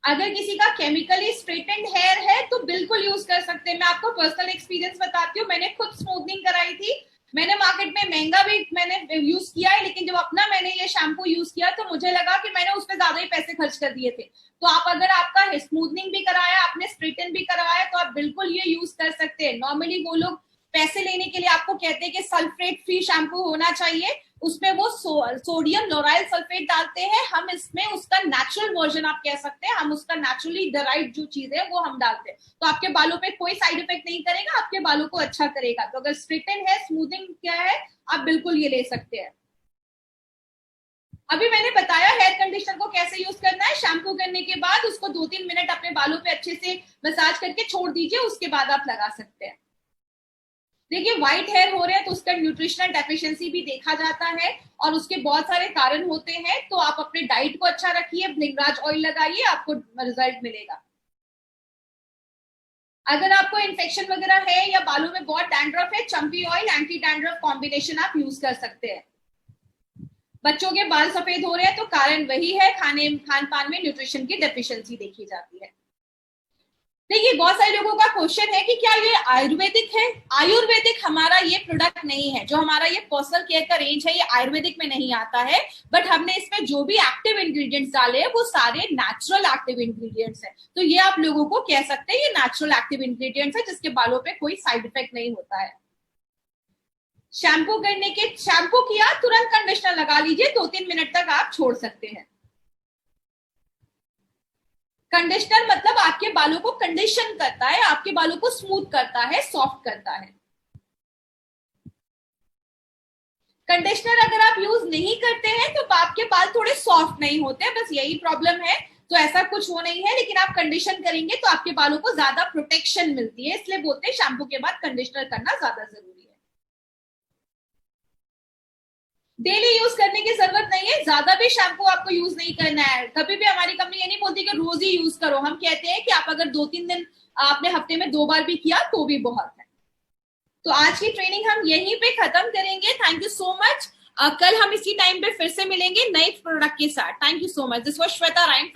Speaker 1: अगर किसी का केमिकली स्ट्रेटेंड हेयर है तो बिल्कुल यूज कर सकते हैं। मैं आपको पर्सनल एक्सपीरियंस बताती हूँ, मैंने खुद स्मूथनिंग कराई थी। मैंने मार्केट में महंगा भी मैंने यूज किया है, लेकिन जब अपना मैंने ये शैम्पू यूज किया तो मुझे लगा कि मैंने उस पर ज्यादा ही पैसे खर्च कर दिए थे। तो आप अगर आपका स्मूथनिंग भी कराया, आपने स्ट्रेटन भी करवाया, तो आप बिल्कुल ये यूज कर सकते हैं। नॉर्मली वो लोग पैसे लेने के लिए आपको कहते हैं कि सल्फेट फ्री शैम्पू होना चाहिए, उसमें वो सोडियम लोराइल सल्फेट डालते हैं। हम इसमें उसका नेचुरल वर्जन आप कह सकते हैं, हम उसका नेचुरली डराइव जो चीज है वो हम डालते हैं, तो आपके बालों पे कोई साइड इफेक्ट नहीं करेगा, आपके बालों को अच्छा करेगा। तो अगर स्ट्रेटन है, स्मूथिंग क्या है, आप बिल्कुल ये ले सकते हैं। अभी मैंने बताया हेयर कंडीशनर को कैसे यूज करना है। शैम्पू करने के बाद उसको 2-3 मिनट अपने बालों पे अच्छे से मसाज करके छोड़ दीजिए, उसके बाद आप लगा सकते हैं। देखिए व्हाइट हेयर हो रहे हैं तो उसका न्यूट्रिशनल डेफिशिएंसी भी देखा जाता है, और उसके बहुत सारे कारण होते हैं। तो आप अपने डाइट को अच्छा रखिए, भृंगराज ऑयल लगाइए, आपको रिजल्ट मिलेगा। अगर आपको इन्फेक्शन वगैरह है या बालों में बहुत डैंड्रफ है, चंपी ऑयल एंटी डैंड्रफ कॉम्बिनेशन आप यूज कर सकते हैं। बच्चों के बाल सफेद हो रहे हैं तो कारण वही है, खान पान में न्यूट्रिशन की डेफिशिएंसी देखी जाती है। देखिए बहुत सारे लोगों का क्वेश्चन है कि क्या ये आयुर्वेदिक है। आयुर्वेदिक हमारा ये प्रोडक्ट नहीं है, जो हमारा ये पर्सनल केयर का रेंज है ये आयुर्वेदिक में नहीं आता है, बट हमने इसमें जो भी एक्टिव इंग्रेडिएंट्स डाले हैं वो सारे नेचुरल एक्टिव इंग्रेडिएंट्स हैं। तो ये आप लोगों को कह सकते हैं ये नेचुरल एक्टिव इंग्रेडिएंट्स है जिसके बालों पे कोई साइड इफेक्ट नहीं होता है। शैम्पू किया तुरंत कंडीशनर लगा लीजिए, 2-3 मिनट तक आप छोड़ सकते हैं। कंडीशनर मतलब आपके बालों को कंडीशन करता है, आपके बालों को स्मूथ करता है, सॉफ्ट करता है। कंडीशनर अगर आप यूज नहीं करते हैं तो आपके बाल थोड़े सॉफ्ट नहीं होते, बस यही प्रॉब्लम है। तो ऐसा कुछ वो नहीं है, लेकिन आप कंडीशन करेंगे तो आपके बालों को ज्यादा प्रोटेक्शन मिलती है, इसलिए बोलते हैं शैम्पू के बाद कंडीशनर करना ज्यादा जरूरी है। डेली यूज करने की जरूरत नहीं है, ज्यादा भी शैम्पू आपको यूज नहीं करना है। कभी भी हमारी कंपनी ये नहीं बोलती कि रोज ही यूज करो, हम कहते हैं कि आप अगर 2-3 दिन आपने हफ्ते में 2 बार भी किया तो भी बहुत है। तो आज की ट्रेनिंग हम यहीं पे खत्म करेंगे। Thank you so much. कल हम इसी टाइम पे फिर से मिलेंगे नए प्रोडक्ट के साथ। Thank you so much. This was Shweta Rai.